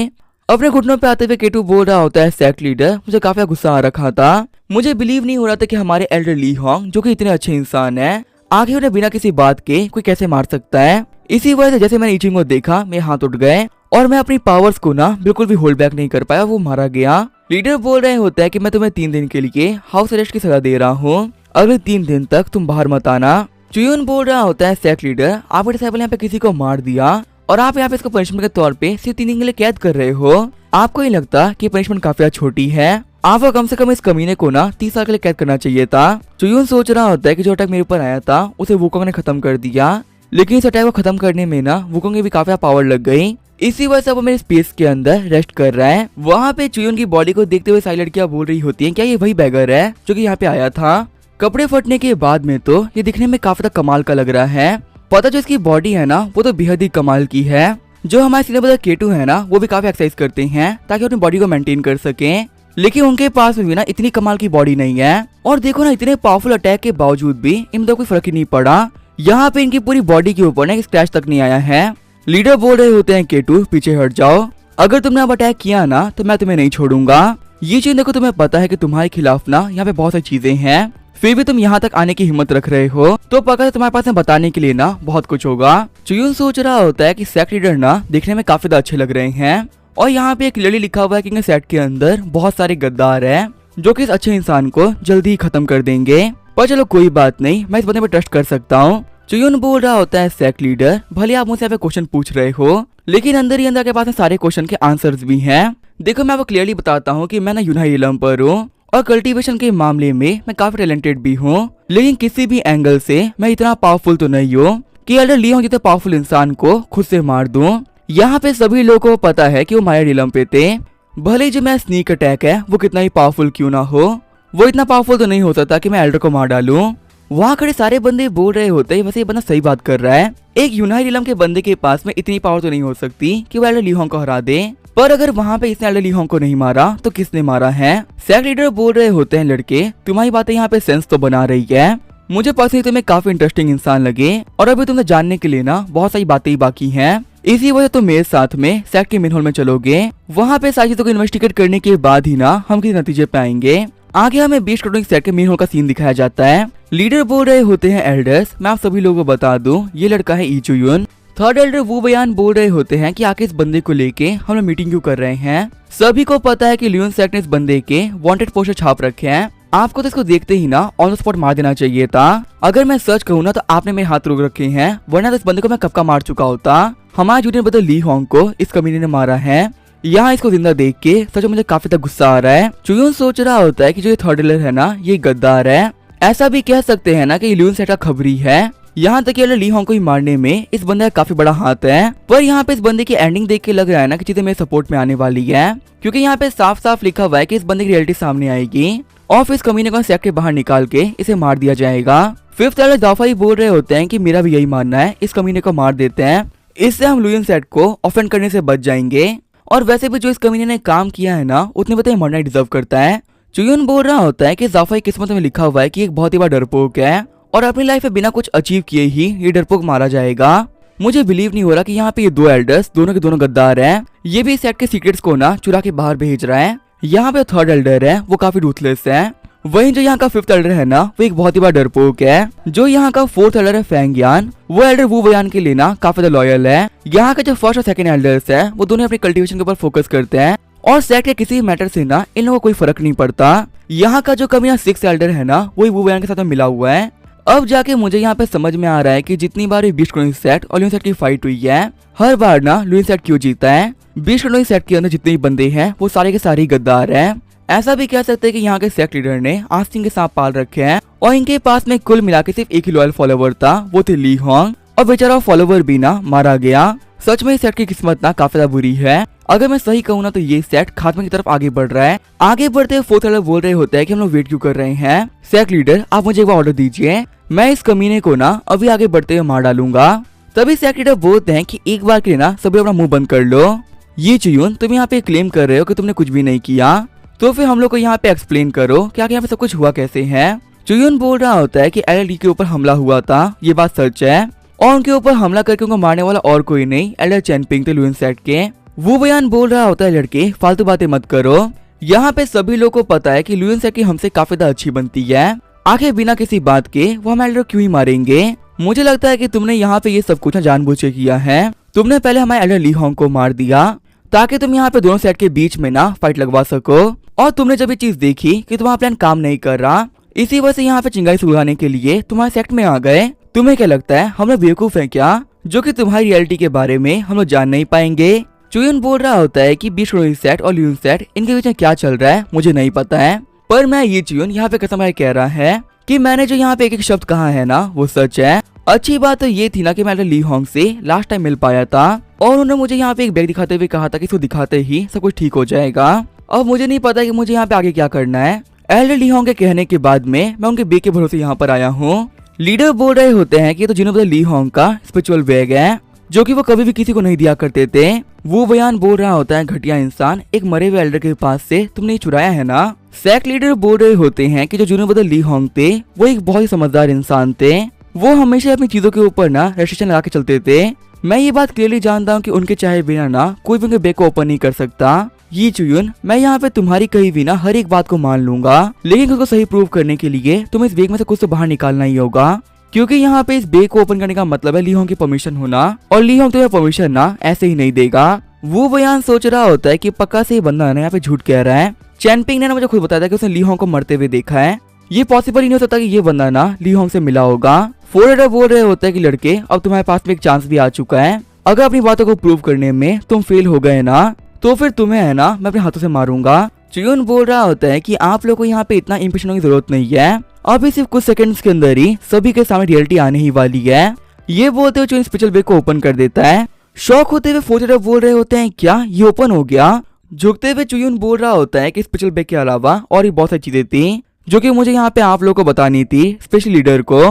अपने घुटनों पे आते हुए केटू बोल रहा होता है, सेक्ट लीडर मुझे काफी गुस्सा आ रखा था, मुझे बिलीव नहीं हो रहा था कि हमारे एल्डर ली होंग जो कि इतने अच्छे इंसान है, आखिर उन्हें बिना किसी बात के कोई कैसे मार सकता है। इसी वजह से जैसे मैंने इचिंग को देखा मेरे हाथ उठ गए और मैं अपनी पावर्स को ना बिल्कुल भी होल्ड बैक नहीं कर पाया, वो मारा गया। लीडर बोल रहे होता है कि मैं तुम्हें 3 दिन के लिए हाउस अरेस्ट की सजा दे रहा हूँ, अगले 3 दिन तक तुम बाहर मत आना। चुयुन बोल रहा होता है, सेक्ट लीडर आपके डिसाइपल यहाँ पे किसी को मार दिया और आप यहाँ पे इसको पनिशमेंट के तौर पे सिर्फ 3 दिन के लिए कैद कर रहे हो, आपको नहीं लगता कि पनिशमेंट काफी छोटी है? आपको कम से कम इस कमीने को ना 30 साल के लिए कैद करना चाहिए था। चुयुन सोच रहा होता है कि जो अटैक मेरे ऊपर आया था उसे वुकोंग ने खत्म कर दिया, लेकिन इस अटैक को खत्म करने में ना वुकोंग की भी काफी पावर लग गई। इसी वजह से वो मेरे स्पेस के अंदर रेस्ट कर रहा है। वहाँ पे चुयुन की बॉडी को देखते हुए सारी लड़कियां बोल रही होती हैं, क्या ये वही बैगर है जो कि यहाँ पे आया था? कपड़े फटने के बाद में तो ये दिखने में काफी कमाल का लग रहा है। पता जो इसकी बॉडी है ना वो तो बेहद ही कमाल की है। जो हमारे सीनियर ब्रदर केटू है ना वो भी काफी एक्सरसाइज करते हैं ताकि अपनी बॉडी को मेंटेन कर सकें, लेकिन उनके पास भी ना इतनी कमाल की बॉडी नहीं है। और देखो ना, इतने पावरफुल अटैक के बावजूद भी इनमें कोई फर्क ही नहीं पड़ा। यहाँ पे इनकी पूरी बॉडी के ऊपर ना एक स्क्रैच तक नहीं आया है। लीडर बोल रहे होते हैं, केटू पीछे हट जाओ, अगर तुमने अब अटैक किया ना तो मैं तुम्हें नहीं छोड़ूंगा। ये चीज देखो, तुम्हें पता है कि तुम्हारे खिलाफ ना यहाँ पे बहुत सारी चीजें हैं, फिर भी तुम यहाँ तक आने की हिम्मत रख रहे हो, तो पक्का है तुम्हारे पास में बताने के लिए ना बहुत कुछ होगा। चुयुन सोच रहा होता है कि सेक्ट लीडर ना देखने में काफी अच्छे लग रहे हैं और यहाँ पे क्लियरली लिखा हुआ है कि सेट के अंदर बहुत सारे गद्दार हैं जो कि इस अच्छे इंसान को जल्दी ही खत्म कर देंगे। पर चलो कोई बात नहीं, मैं इस बंदे पर ट्रस्ट कर सकता हूँ। चुयुन बोल रहा होता है, सेक्ट लीडर भले आप मुझसे क्वेश्चन पूछ रहे हो, लेकिन अंदर ही अंदर के पास सारे क्वेश्चन के आंसर्स भी हैं। देखो मैं आपको क्लियरली बताता हूँ कि मैं ना यूनाई इलम पर हूँ और कल्टीवेशन के मामले में मैं काफी टैलेंटेड भी हूँ, लेकिन किसी भी एंगल से मैं इतना पावरफुल तो नहीं हूँ कि एल्डर ली होंग जितने पावरफुल इंसान को खुद से मार दूं। यहाँ पे सभी लोगों को पता है कि वो माया रिलम पे थे। भले ही जो मैं स्नीक अटैक है वो कितना ही पावरफुल क्यों ना हो, वो इतना पावरफुल तो नहीं हो सकता कि मैं एल्डर को मार डालूं। वहाँ खड़े सारे बंदे बोल रहे होते हैं वैसे ये बंदा सही बात कर रहा है। एक यूनाई रिलम के बंदे के पास में इतनी पावर तो नहीं हो सकती कि वो एल्डर ली होंग को हरा दे। पर अगर वहाँ पे इसने एल्डर ली होंग को नहीं मारा तो किसने मारा है? सेक्ट लीडर बोल रहे होते हैं लड़के तुम्हारी बातें यहाँ पे सेंस तो बना रही है, मुझे पर्सनली तुम्हें काफी इंटरेस्टिंग इंसान लगे और अभी तुम्हें जानने के लिए ना बहुत सारी बातें ही बाकी हैं। इसी वजह तुम मेरे साथ में सेक्ट के मेन हॉल में चलोगे। वहाँ पे सारी चीजों को इन्वेस्टिगेट करने के बाद ही ना हम किसी नतीजे पे आएंगे। आगे हमें 20 करोड़ सेक्ट के मेन हॉल का सीन दिखाया जाता है। लीडर बोल रहे होते हैं एल्डर्स मैं आप सभी लोगों को बता दूं ये लड़का है ई चुयुन। थर्ड एल्डर वो बयान बोल रहे होते हैं कि आखिर इस बंदे को लेके हम लोग मीटिंग क्यों कर रहे हैं। सभी को पता है कि लियोन सेक्ट ने इस बंदे के वांटेड पोस्टर छाप रखे हैं। आपको तो इसको देखते ही ना ऑन द स्पॉट मार देना चाहिए था। अगर मैं सर्च कहूँ ना तो आपने मेरे हाथ रोक रखे हैं, वरना तो इस बंदे को मैं कब का मार चुका होता। हमारे जूनियर ब्रदर ली होंग को इस कमीने ने मारा है। यहाँ इसको जिंदा देख के सच में मुझे काफी तक गुस्सा आ रहा है। चुयुन सोच रहा होता है कि जो ये थर्ड एल्डर है ना ये गद्दार है। ऐसा भी कह सकते हैं ना कि लियोन सेक्ट का खबरी है। यहाँ तक ली होंग को ही मारने में इस बंदे का काफी बड़ा हाथ है। पर यहाँ पे इस बंदे की एंडिंग देख के लग रहा है ना कि चीजें मेरे सपोर्ट में आने वाली है, क्योंकि यहाँ पे साफ साफ लिखा हुआ है कि इस बंदे की रियलिटी सामने आएगी और फिर इस कमीने को सेक्ट के बाहर निकाल के इसे मार दिया जाएगा। फिफ्थ एल्डर जाफाई बोल रहे होते हैं कि मेरा भी यही मानना है, इस कमीने को मार देते हैं, इससे हम लियोन सेक्ट को ऑफेंड करने से बच जाएंगे। और वैसे भी जो इस कमीने ने काम किया है ना उतने बताए मरना डिजर्व करता है। चुयुन बोल रहा होता है कि जाफाई किस्मत में लिखा हुआ है कि एक बहुत ही बड़ा डरपोक है और अपनी लाइफ में बिना कुछ अचीव किए ही ये डरपोक मारा जाएगा। मुझे बिलीव नहीं हो रहा कि यहाँ पे ये दो एल्डर्स दोनों के दोनों गद्दार हैं। ये भी सेक्ट के सीक्रेट्स को ना चुरा के बाहर भेज रहा है। यहाँ पे थर्ड एल्डर है वो काफी रूथलेस है, वहीं जो यहाँ का फिफ्थ एल्डर है ना वो एक बहुत ही बड़ा डरपोक है। जो यहाँ का फोर्थ एल्डर है फैंगयान, वो एल्डर वो बयान के लिए ना काफी ज्यादा लॉयल है। यहाँ का जो फर्स्ट और सेकंड एल्डर्स है वो दोनों अपने कल्टीवेशन के ऊपर फोकस करते हैं और सेक्ट के किसी मैटर से ना इन लोगों को कोई फर्क नहीं पड़ता। यहाँ का जो कमीना सिक्स एल्डर है ना वही वो बयान के साथ मिला हुआ है। अब जाके मुझे यहाँ पे समझ में आ रहा है कि जितनी बार 20 करोड़ सेट और लियोन सेट की फाइट हुई है हर बार ना लियोन सेट क्यों जीता है। 20 करोड़ सेट के अंदर जितने भी बंदे हैं वो सारे के सारे गद्दार हैं। ऐसा भी कह सकते हैं कि यहाँ के सेक्ट लीडर ने आस्तीन के सांप पाल रखे हैं और इनके पास में कुल मिला के सिर्फ एक ही लॉयल फॉलोवर था, वो थे ली होंग, और बेचारा फॉलोवर भी ना मारा गया। सच में इस सेट की किस्मत ना काफी ज्यादा बुरी है। अगर मैं सही कहूँ ना तो ये सेट खात्मे की तरफ आगे बढ़ रहा है। आगे बढ़ते हुए फोर्थ एल्डर बोल रहे होते हैं कि हम लोग वेट क्यों कर रहे हैं। सेक्ट लीडर आप मुझे एक बार ऑर्डर दीजिए, मैं इस कमीने को ना अभी आगे बढ़ते हुए मार डालूंगा। तभी सेक्ट लीडर बोलते हैं कि एक बार के लिए ना सभी अपना मुंह बंद कर लो। ये चुयुन तुम यहाँ पे क्लेम कर रहे हो कि तुमने कुछ भी नहीं किया, तो फिर हम लोग को यहाँ पे एक्सप्लेन करो कि आगे यहाँ पे सब कुछ हुआ कैसे है। चुयुन बोल रहा होता है कि एल्डर के ऊपर हमला हुआ था, ये बात सच है, और उनके ऊपर हमला करके उनको मारने वाला और कोई नहीं एल्डर चैनपिंग थे लियोन सेक्ट के। वो बयान बोल रहा होता है लड़के फालतू बातें मत करो। यहाँ पे सभी लोग को पता है कि लियोन सेक्ट की हमसे काफी ज्यादा अच्छी बनती है, आखिर बिना किसी बात के वो हम एल्डर क्यों ही मारेंगे। मुझे लगता है कि तुमने यहाँ पे ये सब कुछ जानबूझ के किया है। तुमने पहले हमारे एल्डर ली होंग को मार दिया ताकि तुम यहाँ पे दोनों सेट के बीच में ना फाइट लगवा सको, और तुमने जब ये चीज देखी कि तुम्हारा प्लान काम नहीं कर रहा, इसी वजह से यहाँ पे चिंगारी सुलगाने के लिए तुम्हारे सेक्ट में आ गए। तुम्हें क्या लगता है हम लोग बेवकूफ है क्या, जो कि तुम्हारी रियलिटी के बारे में हम लोग जान नहीं पाएंगे। चुयुन बोल रहा होता है कि 20 करोड़ सेट और लियोन सेट इनके बीच में क्या चल रहा है मुझे नहीं पता है, पर मैं ये चुयुन यहाँ पे कसम है कह रहा है कि मैंने जो यहाँ पे एक एक शब्द कहा है ना वो सच है। अच्छी बात तो ये थी ना कि मैं ली होंग से लास्ट टाइम मिल पाया था और उन्होंने मुझे यहाँ पे एक बैग दिखाते हुए कहा था कि इसको दिखाते ही सब कुछ ठीक हो जाएगा। अब मुझे नहीं पता कि मुझे यहाँ पे आगे क्या करना है। एल्डर ली होंग के कहने के बाद में मैं उनके बैग के भरोसे यहाँ पर आया हूँ। लीडर बोल रहे होते हैं कि तो जिन्होंने ली होंग का स्पिरिचुअल बैग है जो कि वो कभी भी किसी को नहीं दिया करते थे। वो बयान बोल रहा होता है घटिया इंसान, एक मरे हुए एल्डर के पास से तुमने चुराया है ना। सेक्ट लीडर बोल रहे होते हैं कि जो जिन्होंने ली होंग थे वो एक बहुत ही समझदार इंसान थे, वो हमेशा अपनी चीजों के ऊपर ना रेस्ट्रिक्शन लगा के चलते थे। मैं ये बात क्लियरली जानता हूँ कि उनके चाहे बिना ना कोई भी उनके बैग को ओपन नहीं कर सकता। ये चुयुन मैं यहाँ पे तुम्हारी कही भी ना हर एक बात को मान लूंगा, लेकिन उसको सही प्रूव करने के लिए तुम्हें इस बैग में से कुछ तो बाहर निकालना ही होगा, क्योंकि यहाँ पे इस बैग को ओपन करने का मतलब है ली होंग की परमिशन होना, और ली होंग तुम्हें परमिशन ना ऐसे ही नहीं देगा। वो बयान सोच रहा होता है कि पक्का से ये बंदा ना यहाँ पे झूठ कह रहा है। चैनपिंग ने ना मुझे खुद बताया था कि उसने ली होंग को मरते हुए देखा है, ये पॉसिबल ही नहीं हो सकता कि ये बंदा ना ली होंग से मिला होगा। फोर्डर बोल रहे होते हैं कि लड़के अब तुम्हारे पास में एक चांस भी आ चुका है, अगर अपनी बातों को प्रूव करने में तुम फेल हो गए ना तो फिर तुम्हें है ना मैं अपने हाथों से मारूंगा। चुयुन बोल रहा होता है कि आप लोग को यहाँ पे इतना इंप्रेशन की जरूरत नहीं है, अभी सिर्फ कुछ सेकंड्स के अंदर ही सभी के सामने रियलिटी आने ही वाली है। ये बोलते हुए चुयुन स्पेशल बैग को ओपन कर देता है। शॉक होते हुए फोर्चर बोल रहे होते हैं क्या ये ओपन हो गया। झुकते हुए चुयुन बोल रहा होता है कि स्पेशल बैग के अलावा और भी बहुत सारी चीजें थी जो कि मुझे यहाँ पे आप लोगों को बतानी थी। स्पेशल लीडर को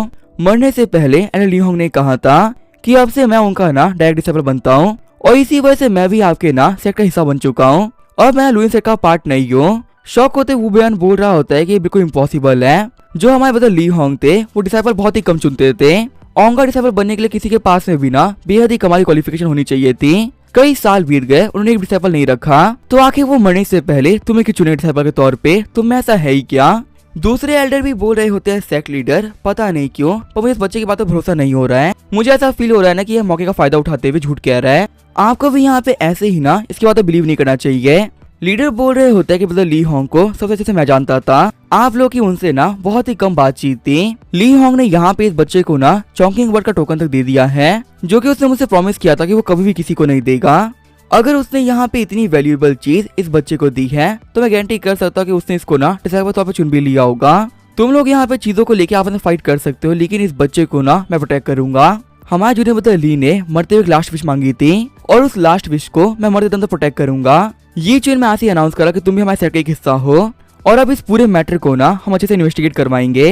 मरने से पहले एल्डर ली होंग ने कहा था कि अब से मैं उनका ना डायरेक्ट डिसेबल बनता हूँ और इसी वजह से मैं भी आपके ना सेट का हिस्सा बन चुका हूँ और मैं लुइन सेट का पार्ट नहीं हूँ। शॉक होते वो बयान बोल रहा होता है कि ये बिल्कुल इम्पॉसिबल है। जो हमारे बदल ली होंग थे वो डिसेबल बहुत ही कम चुनते थे। ओंग का डिसेबल बनने के लिए किसी के पास में भी ना बेहद ही कमाल क्वालिफिकेशन होनी चाहिए थी। कई साल बीत गए उन्होंने एक डिसेबल नहीं रखा, तो आखिर वो मरने से पहले तुम्हें क्यों चुने डिसेबल के तौर पे, तुम ऐसा है ही क्या। दूसरे एल्डर भी बोल रहे होते हैं सेक्ट लीडर पता नहीं क्यों पर मुझे इस बच्चे की बात पर भरोसा नहीं हो रहा है। मुझे ऐसा फील हो रहा है ना कि यह मौके का फायदा उठाते हुए झूठ कह रहा है। आपको भी यहाँ पे ऐसे ही ना इसकी बात बिलीव नहीं करना चाहिए। लीडर बोल रहे होते हैं कि ब्रदर ली होंग को सबसे अच्छे से मैं जानता था, आप लोग की उनसे ना बहुत ही कम बातचीत थी। ली होंग ने यहाँ पे इस बच्चे को ना चॉकिंग बर्ड का टोकन तक दे दिया है जो कि उसने मुझसे प्रॉमिस किया था कि वो कभी भी किसी को नहीं देगा। अगर उसने यहाँ पे इतनी वैल्यूएबल चीज इस बच्चे को दी है तो मैं गारंटी कर सकता हूँ कि उसने इसको ना डिसाइडेबल तौर पर चुन भी लिया होगा। तुम लोग यहाँ पे चीजों को लेके आपस में फाइट कर सकते हो लेकिन इस बच्चे को ना मैं प्रोटेक्ट करूंगा। हमारे जूनियर ब्रदर ली ने मरते हुए लास्ट विश मांगी थी और उस लास्ट विश को मैं मरते दम तक प्रोटेक्ट करूंगा। ये चीज मैं आज ही अनाउंस करा कि तुम भी हमारे सेट का एक हिस्सा हो और अब इस पूरे मैटर को ना हम अच्छे से इन्वेस्टिगेट करवाएंगे।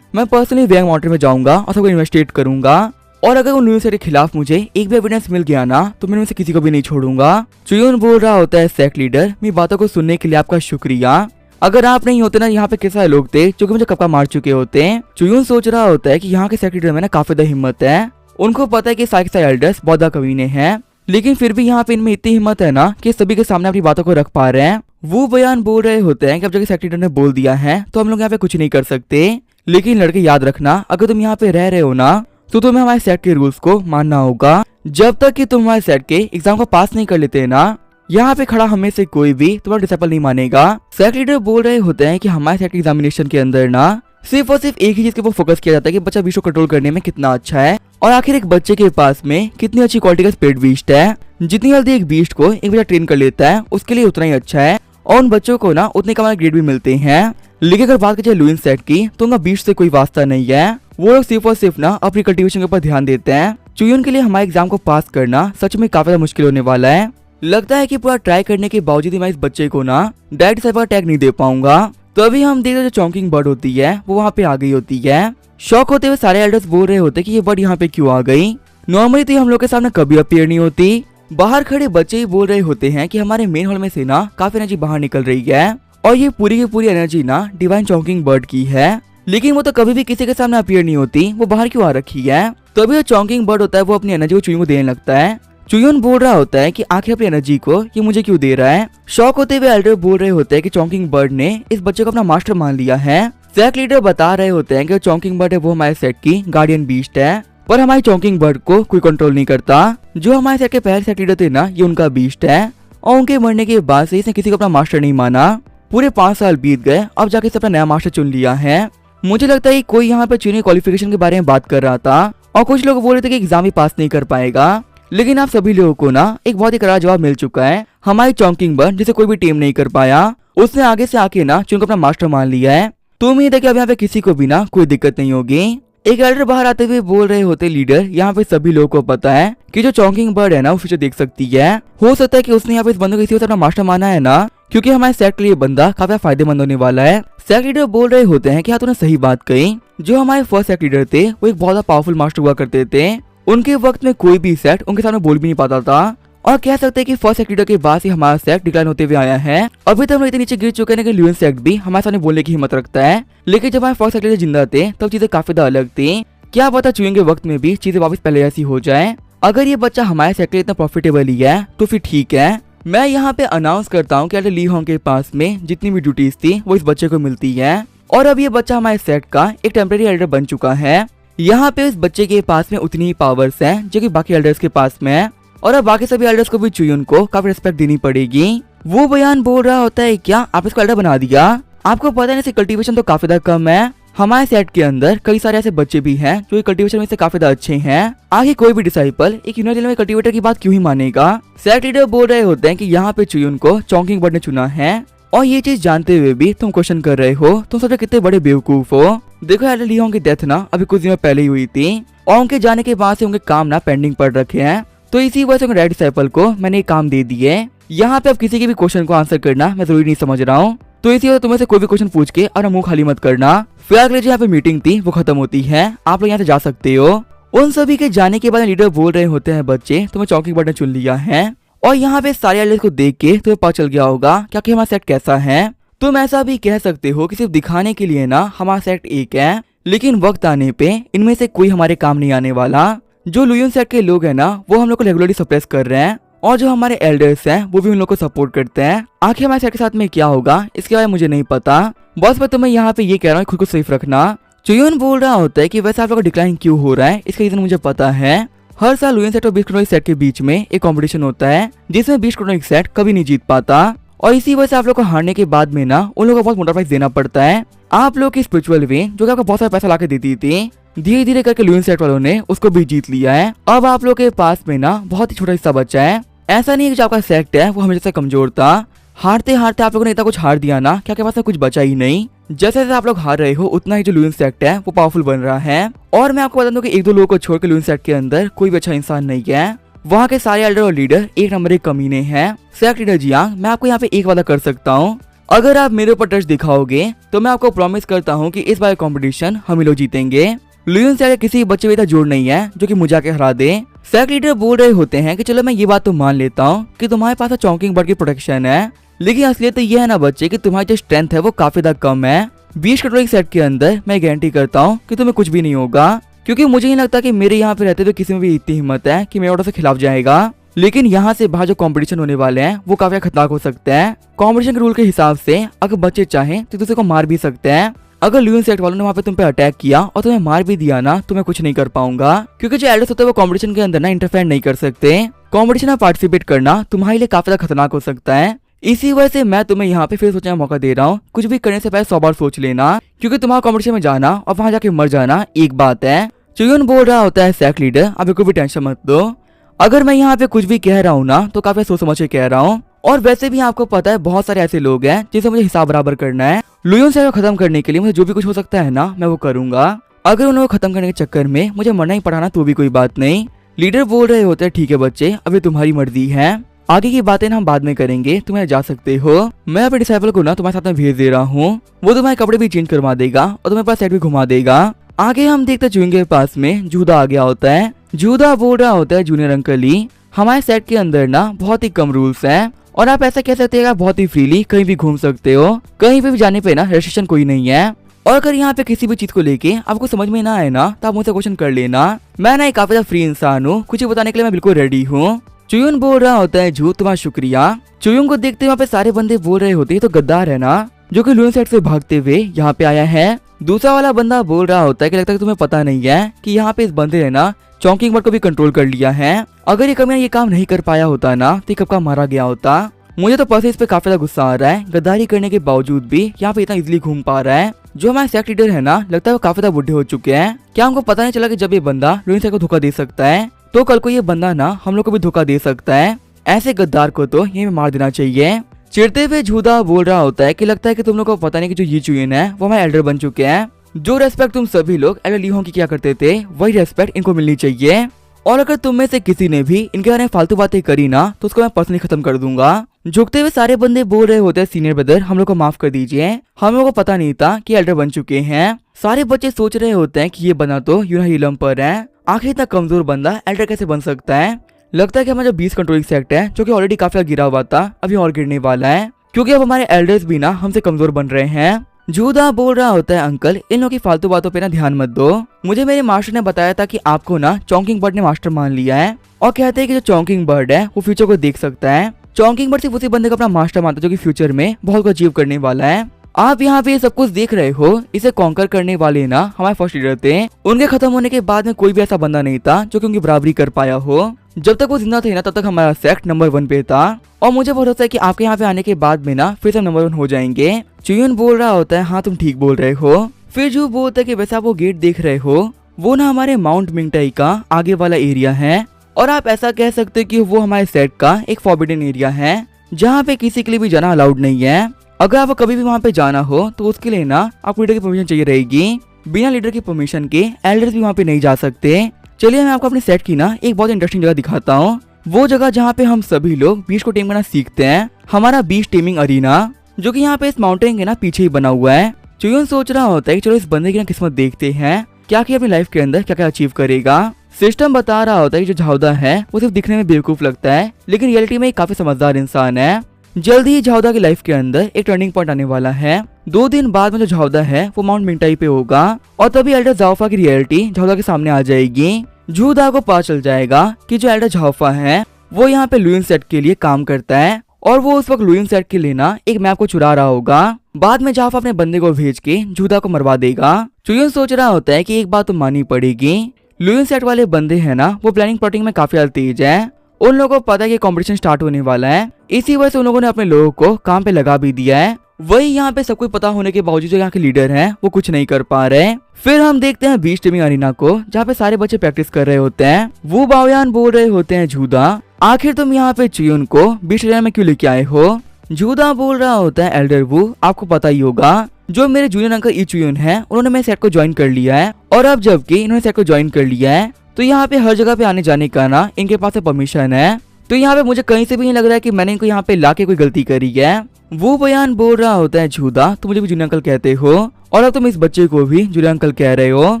मैं पर्सनली वैंग माउंटेन में जाऊंगा और सबको इन्वेस्टिगेट करूंगा और अगर उन न्यूज़ के खिलाफ मुझे एक भी एविडेंस मिल गया ना तो मैं उनमें से किसी को भी नहीं छोड़ूंगा। चुयुन बोल रहा होता है सेक्ट लीडर मेरी बातों को सुनने के लिए आपका शुक्रिया। अगर आप नहीं होते ना यहाँ पे कितने सारे लोग थे जो कि मुझे कब का मार चुके होते। चुयुन सोच रहा होता है कि यहाँ के सेक्ट लीडर में ना काफी ज्यादा हिम्मत है। उनको पता है कि सारे के सारे एल्डर्स बहुत कमीने हैं लेकिन फिर भी यहाँ पे इनमें इतनी हिम्मत है ना कि सभी के सामने अपनी बातों को रख पा रहे हैं। वो बयान बोल रहे होते हैं कि अब जब सेक्ट लीडर ने बोल दिया है तो हम लोग यहाँ पे कुछ नहीं कर सकते। लेकिन लड़के याद रखना अगर तुम यहाँ पे रह रहे हो ना तो तुम्हें हमारे सेट के रूल्स को मानना होगा। जब तक कि तुम हमारे सेट के एग्जाम को पास नहीं कर लेते ना यहाँ पे खड़ा हमें से कोई भी तुम्हारा डिसेबल नहीं मानेगा। सेट लीडर बोल रहे होते हैं कि हमारे सेट के एग्जामिनेशन के अंदर ना सिर्फ और सिर्फ एक ही चीज के ऊपर फोकस किया जाता है कि बच्चा विष को कंट्रोल करने में कितना अच्छा है और आखिर एक बच्चे के पास में कितनी अच्छी क्वालिटी का स्पीड बीस्ट है। जितनी जल्दी एक बीस्ट को एक बच्चा ट्रेन कर लेता है उसके लिए उतना ही अच्छा है और उन बच्चों को ना उतने कमाल ग्रेड भी मिलते हैं। लेकिन अगर बात करें लुइन सेट की तो उनका बीस्ट से कोई वास्ता नहीं है। वो लोग सिर्फ और सिर्फ ना अपनी कल्टीवेशन के ऊपर ध्यान देते हैं। चुयुन के लिए हमारे एग्जाम को पास करना सच में काफी ज्यादा मुश्किल होने वाला है। लगता है कि पूरा ट्राई करने के बावजूद मैं इस बच्चे को ना डायरेक्ट साइबर टैग नहीं दे पाऊंगा। तो अभी हम देखते जो चॉकिंग बर्ड होती है वो वहाँ पे आ गई होती है। शॉक होते हुए सारे एल्डर्स बोल रहे होते कि ये बर्ड यहाँ पे क्यों आ गई। नॉर्मली तो हम लोग के सामने कभी अपीयर नहीं होती। बाहर खड़े बच्चे ही बोल रहे होते हैं कि हमारे मेन हॉल में से ना काफी एनर्जी बाहर निकल रही है और ये पूरी की पूरी एनर्जी ना डिवाइन चॉकिंग बर्ड की है। लेकिन वो तो कभी भी किसी के सामने अपीयर नहीं होती, वो बाहर क्यों आ रखी है। तो अभी जो चॉकिंग बर्ड होता है वो अपनी एनर्जी को चुयुन को देने लगता है। चुयुन बोल रहा होता है कि आखिर अपनी एनर्जी को ये मुझे क्यों दे रहा है। शॉक होते हुए एल्डर बोल रहे होते हैं कि चॉकिंग बर्ड ने इस बच्चे को अपना मास्टर मान लिया है। सेट लीडर बता रहे होते हैं कि चॉकिंग बर्ड है वो हमारे सेट की गार्डियन बीस्ट है पर हमारी चॉकिंग बर्ड को कोई कंट्रोल नहीं करता। जो हमारे सेट के पहले सेट लीडर थे ना ये उनका बीस्ट है और उनके मरने के बाद से इसने किसी को अपना मास्टर नहीं माना। पूरे 5 साल बीत गए अब जाके अपना नया मास्टर चुन लिया है। मुझे लगता है कोई यहाँ पे चुनी क्वालिफिकेशन के बारे में बात कर रहा था और कुछ लोग बोल रहे थे कि एग्जाम ही पास नहीं कर पाएगा। लेकिन आप सभी लोगों को ना एक बहुत ही करारा जवाब मिल चुका है। हमारी चॉकिंग बर्ड जिसे कोई भी टीम नहीं कर पाया उसने आगे से आके ना चुन को अपना मास्टर मान लिया है। तो उम्मीद है कि अब यहाँ पे किसी को भी ना कोई दिक्कत नहीं होगी। एक एल्डर बाहर आते हुए बोल रहे होते लीडर यहाँ पे सभी लोगों को पता है कि जो चॉकिंग बर्ड है ना वो फ्यूचर देख सकती है। हो सकता है कि उसने यहाँ पे इस बंदे को इसी वजह से अपना मास्टर माना है ना क्योंकि हमारे सेट के लिए बंदा काफी फायदेमंद होने वाला है। सेट लीडर बोल रहे होते हैं कि हाँ तूने सही बात कही। जो हमारे फर्स्ट सेट लीडर थे वो एक बहुत पावरफुल मास्टर हुआ करते थे। उनके वक्त में कोई भी सेट उनके सामने बोल भी नहीं पाता था और कह सकते हैं कि फर्स्ट सेट लीडर के बाद ही हमारा सेट डिक्लाइन होते हुए आया है। अभी तक हम इतने नीचे गिर चुके हैं कि लुइन सेट भी हमारे सामने बोलने की हिम्मत रखता है। लेकिन जब हमारे फर्स्ट सेट लीडर जिंदा थे तब चीजें काफी ज्यादा अलग थी। क्या पता चुयुन के वक्त में भी चीजें वापस पहले ऐसी हो जाए। अगर ये बच्चा हमारे सेट के लिए इतना प्रॉफिटेबल ही है तो फिर ठीक है। मैं यहाँ पे अनाउंस करता हूँ कि ली होंग के पास में जितनी भी ड्यूटीज थी वो इस बच्चे को मिलती है और अब ये बच्चा हमारे सेट का एक टेम्परेरी एल्डर बन चुका है। यहाँ पे इस बच्चे के पास में उतनी ही पावर्स हैं जो कि बाकी एल्डर्स के पास में है और अब बाकी सभी एल्डर्स को भी चुयुन को काफी रिस्पेक्ट देनी पड़ेगी। वो बयान बोल रहा होता है क्या आप इसको एल्डर बना दिया। आपको पता है कल्टीवेशन तो काफी ज्यादा कम है। हमारे सेट के अंदर कई सारे ऐसे बच्चे भी हैं जो कल्टीवेशन में से काफी ज्यादा अच्छे हैं। आगे कोई भी डिसाइपल एक यूनिवर्सल में कल्टीवेटर की बात क्यों ही मानेगा। सेट लीडर बोल रहे होते हैं कि यहाँ पे चुयुन को चॉकिंग बर्ड ने चुना है और ये चीज जानते हुए भी तुम क्वेश्चन कर रहे हो, तुम सबसे कितने बड़े बेवकूफ हो। देखो एल्डर लीहोंग की डेथ ना अभी कुछ दिन पहले ही हुई थी और उनके जाने के बाद से उनके काम ना पेंडिंग पड़ रखे हैं, तो इसी वजह से उनके रेड डिसाइपल को मैंने काम दे दिए। यहाँ पे अब किसी के भी क्वेश्चन को आंसर करना मैं जरूरी नहीं समझ रहा हूँ, तो इसी वजह तुम्हें से कोई भी क्वेश्चन पूछ के और मुंह खाली मत करना। फिलहाल के लिए यहाँ पे मीटिंग थी वो खत्म होती है, आप लोग यहाँ से जा सकते हो। उन सभी के जाने के बाद लीडर बोल रहे होते हैं, बच्चे तुम्हें चौकी बटन चुन लिया है। और यहाँ पे सारे एल्डर्स को देख के तुम्हें पता चल गया होगा क्या कि हमारा सेट कैसा है। तुम ऐसा भी कह सकते हो कि सिर्फ दिखाने के लिए ना हमारा सेट एक है, लेकिन वक्त आने पे इनमें से कोई हमारे काम नहीं आने वाला। जो लुयन सेट के लोग हैं ना वो हम लोग को रेगुलरली सप्रेस कर रहे हैं और जो हमारे एल्डर्स हैं वो भी उन लोग को सपोर्ट करते हैं। आखिर हमारे सेट के साथ में क्या होगा इसके बारे में मुझे नहीं पता, बस मैं तुम्हें यहाँ पे ये कह रहा हूँ खुद को सेफ रखना। चुयुन बोल रहा होता है कि वैसे आप लोग का डिक्लाइन क्यों हो रहा है, इसका रीजन मुझे पता है। हर साल लुयन सेट और बीस्ट क्रोनिक सेट के बीच में एक कंपटीशन होता है जिसमें बीस्ट क्रोनिक सेट कभी नहीं जीत पाता और इसी वजह से आप लोग को हारने के बाद में ना उन लोगों को बहुत मोटा प्राइस देना पड़ता है। आप लोग की स्पिरिचुअल वे जो कि आपको बहुत सारा पैसा लाके देती थी, धीरे धीरे करके लुयन सेट वालों ने उसको भी जीत लिया है। अब आप लोग के पास में ना बहुत ही छोटा हिस्सा बचा है। ऐसा नहीं है कि जो आपका सेट है वो हमेशा से कमजोर था, हारते हारते आप लोगों ने इतना कुछ हार दिया ना कि आपके पास में कुछ बचा ही नहीं। जैसे जैसे आप लोग हार रहे हो उतना ही जो लुयन सेट है वो पावरफुल बन रहा है। और मैं आपको बता दूं कि एक दो लोगों को छोड़ के लुयन सेट के अंदर कोई भी अच्छा इंसान नहीं है, वहाँ के सारे एल्डर और लीडर एक नंबर एक कमीने हैं। सेट लीडर जियांग, मैं आपको यहाँ पे एक वादा कर सकता हूँ, अगर आप मेरे ऊपर ट्रस्ट दिखाओगे तो मैं आपको प्रॉमिस करता हूँ कि इस बार कंपटीशन हम ही लोग जीतेंगे। लुयन सेट किसी बच्चे का जोड़ नहीं है जो कि मुझे आके हरा दे। सेट लीडर बोल रहे होते हैं कि चलो मैं ये बात तो मान लेता हूँ कि तुम्हारे पास चौकिंग बर्ड की प्रोटेक्शन है, लेकिन असलियत तो ये है ना बच्चे कि तुम्हारी जो स्ट्रेंथ है वो काफी ज्यादा कम है। 20 कंट्रोलिंग सेट के अंदर मैं गारंटी करता हूँ कि तुम्हें कुछ भी नहीं होगा, क्योंकि मुझे नहीं लगता कि मेरे यहाँ पे रहते हुए किसी में भी इतनी हिम्मत है कि मेरे ऑर्डर से खिलाफ जाएगा। लेकिन यहाँ से बाहर जो कंपटीशन होने वाले हैं वो काफी खतरनाक हो सकते हैं। कंपटीशन के रूल के हिसाब से अगर बच्चे चाहें तो दूसरे को मार भी सकते हैं। अगर लुयन सेट वालों ने वहाँ पे तुम पे अटैक किया और तुम्हें मार भी दिया ना तो मैं कुछ नहीं कर पाऊंगा, क्योंकि जो एल्डर्स होते हैं वो कंपटीशन के अंदर ना इंटरफेयर नहीं कर सकते। कंपटीशन में पार्टिसिपेट करना तुम्हारे लिए काफी ज्यादा खतरनाक हो सकता है। इसी वजह से मैं तुम्हें यहाँ पे फिर सोचने का मौका दे रहा हूँ, कुछ भी करने से पहले 100 बार सोच लेना, क्योंकि तुम्हारा कंपटीशन में जाना और वहाँ जाके मर जाना एक बात है। चुयुन बोल रहा होता है, सेट लीडर अब कोई भी टेंशन मत दो, अगर मैं यहाँ पे कुछ भी कह रहा हूँ ना तो काफी सोच समझ के कह रहा हूँ। और वैसे भी आपको पता है बहुत सारे ऐसे लोग हैं जिनसे मुझे हिसाब बराबर करना है। लुयन सेट को खत्म करने के लिए मुझे जो भी कुछ हो सकता है ना मैं वो करूंगा। अगर उन्हें खत्म करने के चक्कर में मुझे मरना ही पड़ा ना तो भी कोई बात नहीं। लीडर बोल रहे होते हैं, ठीक है बच्चे अभी तुम्हारी मर्जी है, आगे की बातें ना हम बाद में करेंगे, तुम्हें जा सकते हो। मैं अपने डिसाइपल को ना तुम्हारे साथ में भेज दे रहा हूँ, वो तुम्हारे कपड़े भी चेंज करवा देगा और तुम्हारे पास सेट भी घुमा देगा। आगे हम देखते चुयुन के पास में जूदा आ गया होता है। जूदा बोल रहा होता है, जूनियर अंकल ही हमारे सेट के अंदर ना बहुत ही कम रूल्स हैं और आप ऐसा कह सकते हैं बहुत ही फ्रीली कहीं भी घूम सकते हो, कहीं पे भी जाने पे ना रेस्ट्रिक्शन कोई नहीं है। और अगर यहाँ पे किसी भी चीज को लेके आपको समझ में ना आए ना तो आप मुझसे क्वेश्चन कर लेना, मैं ना एक काफी ज्यादा फ्री इंसान हूँ, कुछ बताने के लिए मैं बिल्कुल रेडी हूँ। चुयुन बोल रहा होता है, झूठ तुम्हारा शुक्रिया। चुयुन को देखते वहाँ पे सारे बंदे बोल रहे होते तो गद्दार है ना जो कि लुयन सेट से भागते हुए यहाँ पे आया है। दूसरा वाला बंदा बोल रहा होता है कि लगता है तुम्हें पता नहीं है कि यहाँ पे इस बंदे ने ना चौकिंग बर्ड को भी कंट्रोल कर लिया है। अगर ये कमियां ये काम नहीं कर पाया होता ना तो कब का मारा गया होता। मुझे तो पर्सनली इस पे काफी ज्यादा गुस्सा आ रहा है, गद्दारी करने के बावजूद भी यहाँ पे इतना इजीली घूम पा रहा है। जो हमारे सेक्ट लीडर है ना लगता है वो काफी ज्यादा बुढ़े हो चुके हैं। क्या हमको पता नहीं चला कि जब ये बंदा लुयन सेट को धोखा दे सकता है तो कल को ये बंदा ना हम लोग को भी धोखा दे सकता है। ऐसे गद्दार को तो यही मार देना चाहिए। चिढ़ते हुए झूदा बोल रहा होता है कि लगता है कि तुम लोग को पता नहीं कि जो ये चुयुन है वो हमारे एल्डर बन चुके हैं। जो रेस्पेक्ट तुम सभी लोग एल्डर लीहोंग की क्या करते थे वही रेस्पेक्ट इनको मिलनी चाहिए। और अगर तुम में से किसी ने भी इनके बारे में फालतू बातें करी ना तो उसको मैं पर्सनली खत्म कर दूंगा। झुकते हुए सारे बंदे बोल रहे होते हैं, सीनियर ब्रदर हम लोग को माफ कर दीजिए, हम लोग को पता नहीं था कि एल्डर बन चुके हैं। सारे बच्चे सोच रहे होते हैं कि ये बना तो यूनाहिलम पर है, आखिर इतना कमजोर बंदा एल्डर कैसे बन सकता है। लगता है कि हमारा जो 20 कंट्रोलिंग सेक्ट है जो कि ऑलरेडी काफी गिरा हुआ था अभी और गिरने वाला है, क्योंकि अब हमारे एल्डर्स भी ना हमसे कमजोर बन रहे हैं। जूदा बोल रहा होता है, अंकल इन लोगों की फालतू बातों पे ना ध्यान मत दो, मुझे मेरे मास्टर ने बताया था कि आपको ना चौकिंग बर्ड ने मास्टर मान लिया है और कहते हैं कि जो चौकिंग बर्ड है वो फ्यूचर को देख सकता है। चौकिंग बर्ड सिर्फ उसी बंदे को अपना मास्टर मानता है जो कि फ्यूचर में बहुत कुछ अचीव करने वाला है। आप यहाँ पे सब कुछ देख रहे हो, इसे कॉन्कर करने वाले ना हमारे फर्स्ट लीडर थे। उनके खत्म होने के बाद में कोई भी ऐसा बंदा नहीं था जो कि उनकी बराबरी कर पाया हो। जब तक वो जिंदा थे ना तब तक हमारा सेक्ट नंबर 1 पे था और मुझे भरोसा है कि आपके यहाँ पे आने के बाद में ना फिर से नंबर 1 हो जाएंगे। चुयुन बोल रहा होता है, हाँ तुम ठीक बोल रहे हो। फिर जो बोलता है कि वैसे आप वो गेट देख रहे हो वो ना हमारे माउंट मिंगटाई का आगे वाला एरिया है और आप ऐसा कह सकते हो कि वो हमारे सेट का एक फॉरबिडन एरिया है जहाँ पे किसी के लिए भी जाना अलाउड नहीं है। अगर आपको कभी भी वहाँ पे जाना हो तो उसके लिए ना आपको लीडर की परमिशन चाहिए रहेगी। बिना लीडर की परमिशन के एल्डर्स भी वहाँ पे नहीं जा सकते। चलिए मैं आपको अपने सेट की ना एक बहुत इंटरेस्टिंग जगह दिखाता हूँ। वो जगह जहाँ पे हम सभी लोग बीस्ट को टेम करना सीखते हैं, हमारा बीस्ट टेमिंग अरीना, जो कि यहाँ पे इस माउंटेन के ना पीछे ही बना हुआ है। चुयून सोच रहा होता है कि चलो इस बंदे की ना किस्मत देखते हैं, क्या कि अपनी लाइफ के अंदर क्या क्या अचीव करेगा। सिस्टम बता रहा होता है कि जो झाउदा है वो सिर्फ दिखने में बेवकूफ लगता है, लेकिन रियलिटी में एक काफी समझदार इंसान है। जल्दी ही झाउदा की लाइफ के अंदर एक टर्निंग पॉइंट आने वाला है। 2 दिन बाद में जो झाउदा है वो माउंट मिंटाई पे होगा और तभी एल्डर जाओफा की रियलिटी झाउदा के सामने आ जाएगी। झूदा को पता चल जाएगा कि जो एल्डर झाओफा है वो यहाँ पे लुइन सेट के लिए काम करता है और वो उस वक्त लुइन सेट के लिए ना एक मैप को चुरा रहा होगा। बाद में झाओफा अपने बंदे को भेज के झूदा को मरवा देगा। चुयुन सोच रहा होता है कि एक बात तो माननी पड़ेगी, लुइन सेट वाले बंदे हैं ना वो प्लानिंग प्लॉटिंग में काफी ज्यादा तेज है। उन लोगों को पता है कि कंपटीशन स्टार्ट होने वाला है, इसी वजह से उन लोगों ने अपने लोगों को काम पे लगा भी दिया है। वही यहाँ पे सब कुछ पता होने के बावजूद जो यहाँ के लीडर हैं वो कुछ नहीं कर पा रहे। फिर हम देखते हैं बीस्ट टेमिंग अरीना को, जहाँ पे सारे बच्चे प्रैक्टिस कर रहे होते हैं। वो बाओयान बोल रहे होते हैं, झूदा आखिर तुम यहाँ पे चुयुन को बीस्ट अरीना में क्यों लेके आए हो। झूदा बोल रहा होता है, एल्डर वू आपको पता ही होगा जो मेरे जूनियर अंकल ई चुयुन है उन्होंने मेरे सेट को ज्वाइन कर लिया है, और अब जबकि इन्होंने सेट को ज्वाइन कर लिया है तो यहाँ पे हर जगह पे आने जाने का ना इनके पास परमिशन है। तो यहाँ पे मुझे कहीं से भी नहीं लग रहा है कि मैंने इनको यहाँ पे लाके कोई गलती करी है। वो बयान बोल रहा होता है, झूदा तुम मुझे भी जूनियर अंकल कहते हो और अब तुम इस बच्चे को भी जूनियर अंकल कह रहे हो।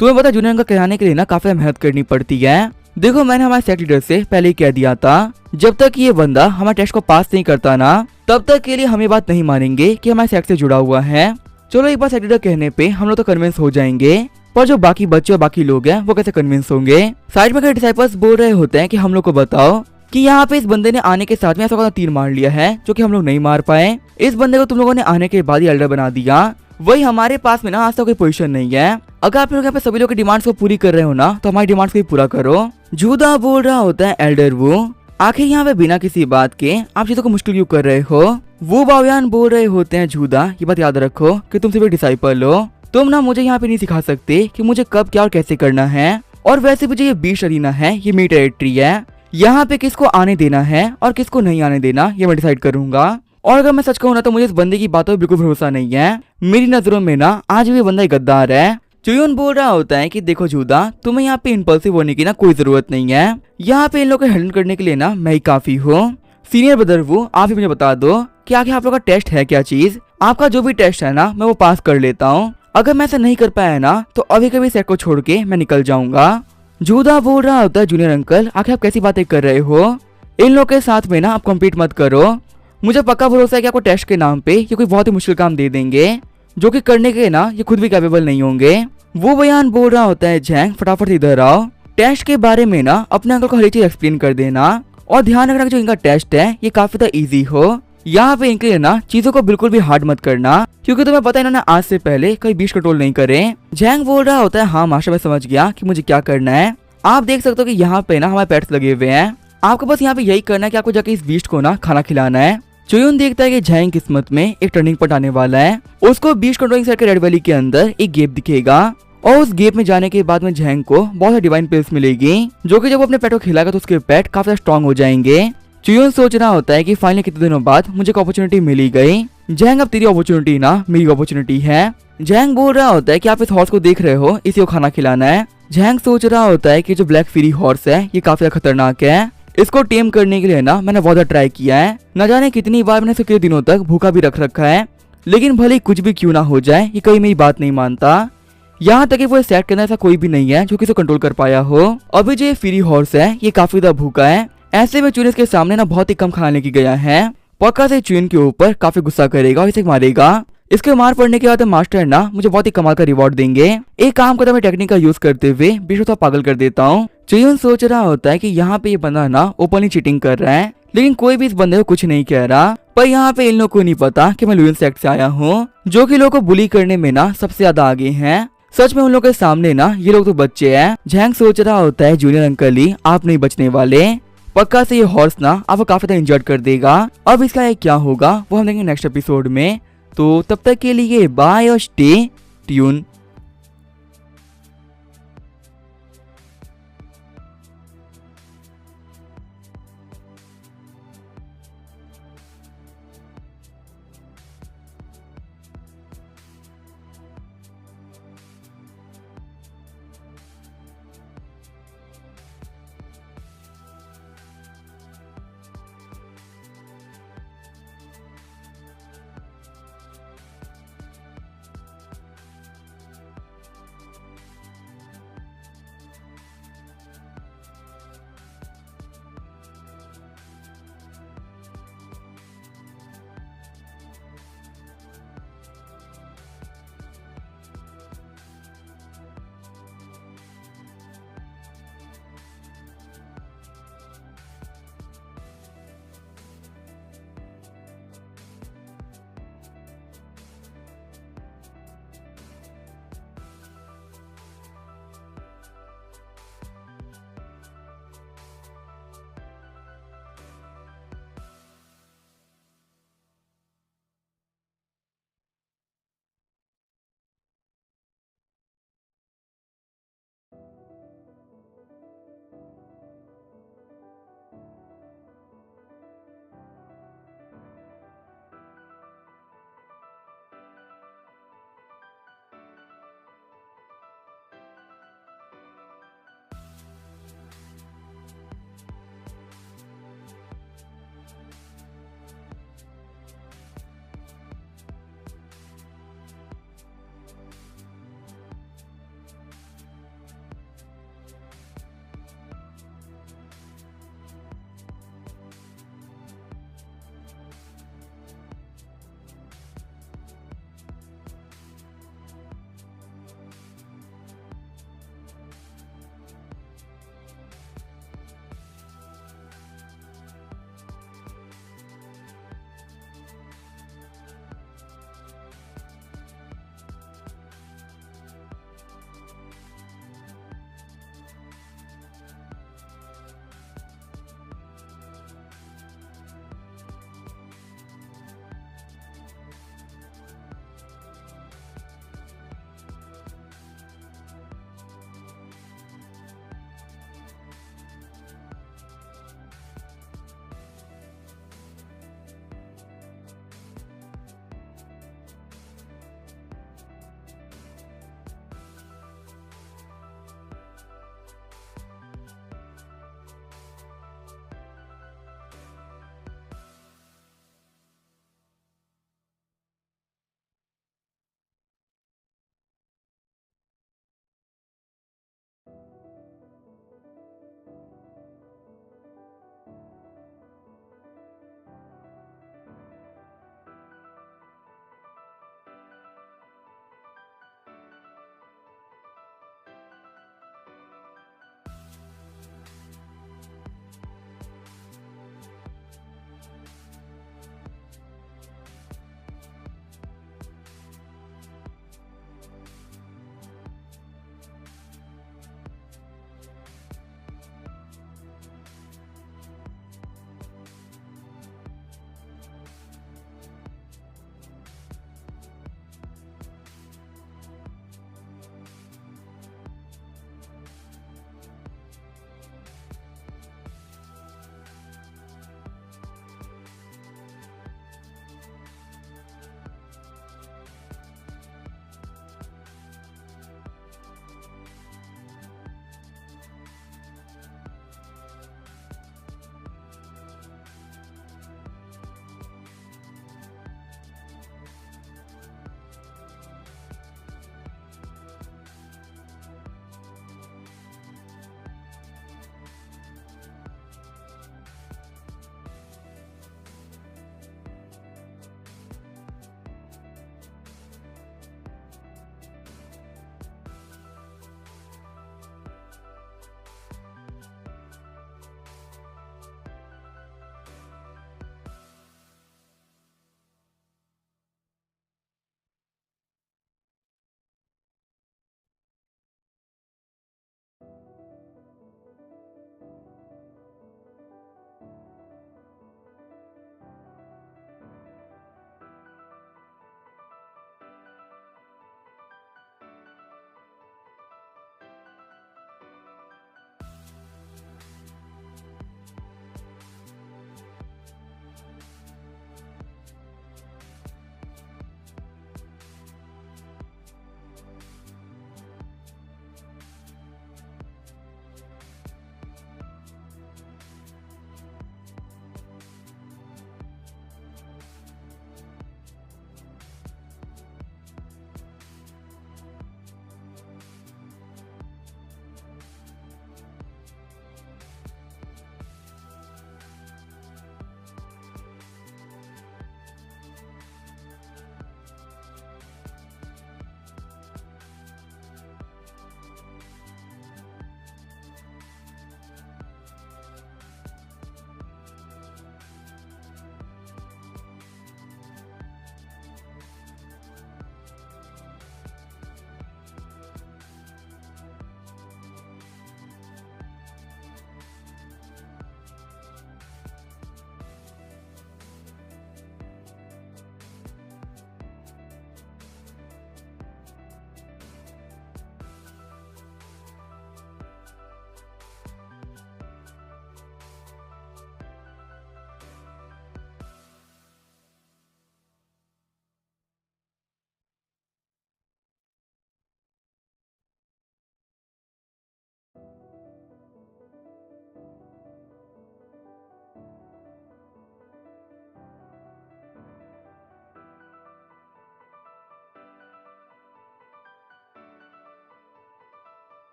तुम्हें पता जूनियर अंकल कहलाने के लिए ना काफी मेहनत करनी पड़ती है। देखो मैंने हमारे सेट लीडर से पहले ही कह दिया था, जब तक ये बंदा हमारे टेस्ट को पास नहीं करता ना तब तक के लिए हम ये बात नहीं मानेंगे कि हमारे सेट से जुड़ा हुआ है। चलो एक बार सेट लीडर कहने पे हम लोग तो कन्विंस हो जाएंगे, पर जो बाकी बच्चे और बाकी लोग हैं वो कैसे कन्विंस होंगे। साइड में डिसाइपल्स बोल रहे होते हैं कि हम लोग को बताओ कि यहाँ पे इस बंदे ने आने के साथ में ऐसा तीर मार लिया है जो कि हम लोग नहीं मार पाए। इस बंदे को तुम लोगों ने आने के बाद ही एल्डर बना दिया। वही हमारे पास में ना आज तक कोई पोजीशन नहीं है। अगर आप लोग यहाँ पे सभी लोग की डिमांड्स को पूरी कर रहे हो ना तो हमारी डिमांड्स को भी पूरा करो। झूदा बोल रहा होता है, एल्डर वो आखिर यहाँ पे बिना किसी बात के आप चीजों को मुश्किल क्यों कर रहे हो। वो बावयान बोल रहे होते हैं, झूदा ये बात याद रखो कि तुम सिर्फ डिसाइपल हो, तुम ना मुझे यहाँ पे नहीं सिखा सकते कि मुझे कब क्या और कैसे करना है। और वैसे भी जो ये बीस्ट अरीना है ये मेरी टेरिटरी है, यहाँ पे किसको आने देना है और किसको नहीं आने देना ये मैं डिसाइड करूंगा। और अगर मैं सच कहूँ ना तो मुझे इस बंदे की बातों पर बिल्कुल भरोसा नहीं है। मेरी नजरों में ना आज भी बंदा गद्दार है। चुयुन बोल रहा होता है कि देखो झूदा तुम्हें यहाँ पे इम्पल्सिव होने की ना कोई जरूरत नहीं है, यहाँ पे इन लोगों को हैंडल करने के लिए ना मैं ही काफी हूँ। सीनियर ब्रदर वो आप ही मुझे बता दो कि आखिर आप लोग का टेस्ट है क्या चीज। आपका जो भी टेस्ट है ना मैं वो पास कर लेता हूँ, अगर मैं ऐसा नहीं कर पाया ना तो अभी कभी सेट को छोड़ के मैं निकल जाऊंगा। झूदा बोल रहा होता है, जूनियर अंकल आखिर आप कैसी बातें कर रहे हो, इन लोग के साथ में ना आप कम्पीट मत करो। मुझे पक्का भरोसा है कि आपको टेस्ट के नाम पे ये कोई बहुत ही मुश्किल काम दे देंगे जो कि करने के ना ये खुद भी कैपेबल नहीं होंगे। वो बयान बोल रहा होता है, जैंग फटाफट इधर आओ, टेस्ट के बारे में ना अपने अंकल को हर एक चीज एक्सप्लेन कर देना और ध्यान रखना जो इनका टेस्ट है ये काफी ज्यादा इजी हो। यहाँ पे इनके लिए ना चीजों को बिल्कुल भी हार्ड मत करना क्योंकि तुम्हें पता है इन्होंने आज से पहले कहीं बीस्ट कंट्रोल नहीं करे। जैंग बोल रहा होता है, हाँ मास्टर मैं समझ गया कि मुझे क्या करना है। आप देख सकते हो कि यहाँ पे ना हमारे पेट्स लगे हुए हैं, आपको बस यहाँ पे यही करना है कि आपको जाके इस बीस्ट को ना खाना खिलाना है। चुयुन देखता है कि जैंग किस्मत में एक टर्निंग पॉइंट आने वाला है, उसको बीस्ट कंट्रोलिंग सेट के रेड वैली के अंदर एक गेप दिखेगा और उस गेप में जाने के बाद में जैंग को बहुत सारी डिवाइन पिल्स मिलेगी जो कि जब वो अपने पेट को खिलाएगा तो उसके पेट काफी स्ट्रॉन्ग हो जाएंगे। चुयुन सोच रहा होता है कि फाइनली कितने दिनों बाद मुझे एक अपॉर्चुनिटी मिली गई। जैंग अब तेरी अपॉर्चुनिटी ना मेरी अपॉर्चुनिटी है। जैंग बोल रहा होता है कि आप इस हॉर्स को देख रहे हो, इसी को खाना खिलाना है। जैंग सोच रहा होता है कि जो ब्लैक फ्री हॉर्स है ये काफी खतरनाक है, इसको टेम करने के लिए ना मैंने बहुत ट्राई किया है, न जाने कितनी बार मैंने इसे कितने दिनों तक भूखा भी रख रखा है, लेकिन भले कुछ भी क्यों ना हो जाए ये कहीं मेरी बात नहीं मानता। यहाँ तक कि वो सेट के अंदर ऐसा कोई भी नहीं है जो किसी को कंट्रोल कर पाया हो। अभी जो ये फ्री हॉर्स है ये काफी ज्यादा भूखा है, ऐसे में चुन इसके सामने ना बहुत ही कम खाना लेके गया है। पक्का से चुन के ऊपर काफी गुस्सा करेगा और इसे मारेगा। इसके मार पड़ने के बाद मास्टर ना मुझे बहुत ही कमाल का रिवॉर्ड देंगे। एक काम करता मैं टेक्निक का यूज करते हुए बीच को पागल कर देता हूँ। चुन सोच रहा होता है कि यहाँ पे ये बंदा ना ओपनली चीटिंग कर रहा है, लेकिन कोई भी इस बंदे को कुछ नहीं कह रहा। पर यहाँ पे इन लोगों को नहीं पता कि मैं लुइन सेक्ट से आया हूँ जो कि लोगों को बुली करने में ना सबसे ज्यादा आगे हैं। सच में उन लोगों के सामने ना ये लोग तो बच्चे हैं। जैंग सोच रहा होता है, जूनियर अंकल ही आप नहीं बचने वाले, पक्का से ये हॉर्स ना आपको काफी ज्यादा इंजर्ड कर देगा। अब इसका क्या होगा वो हम देखेंगे नेक्स्ट एपिसोड में। तो तब तक के लिए बाय और स्टे ट्यून।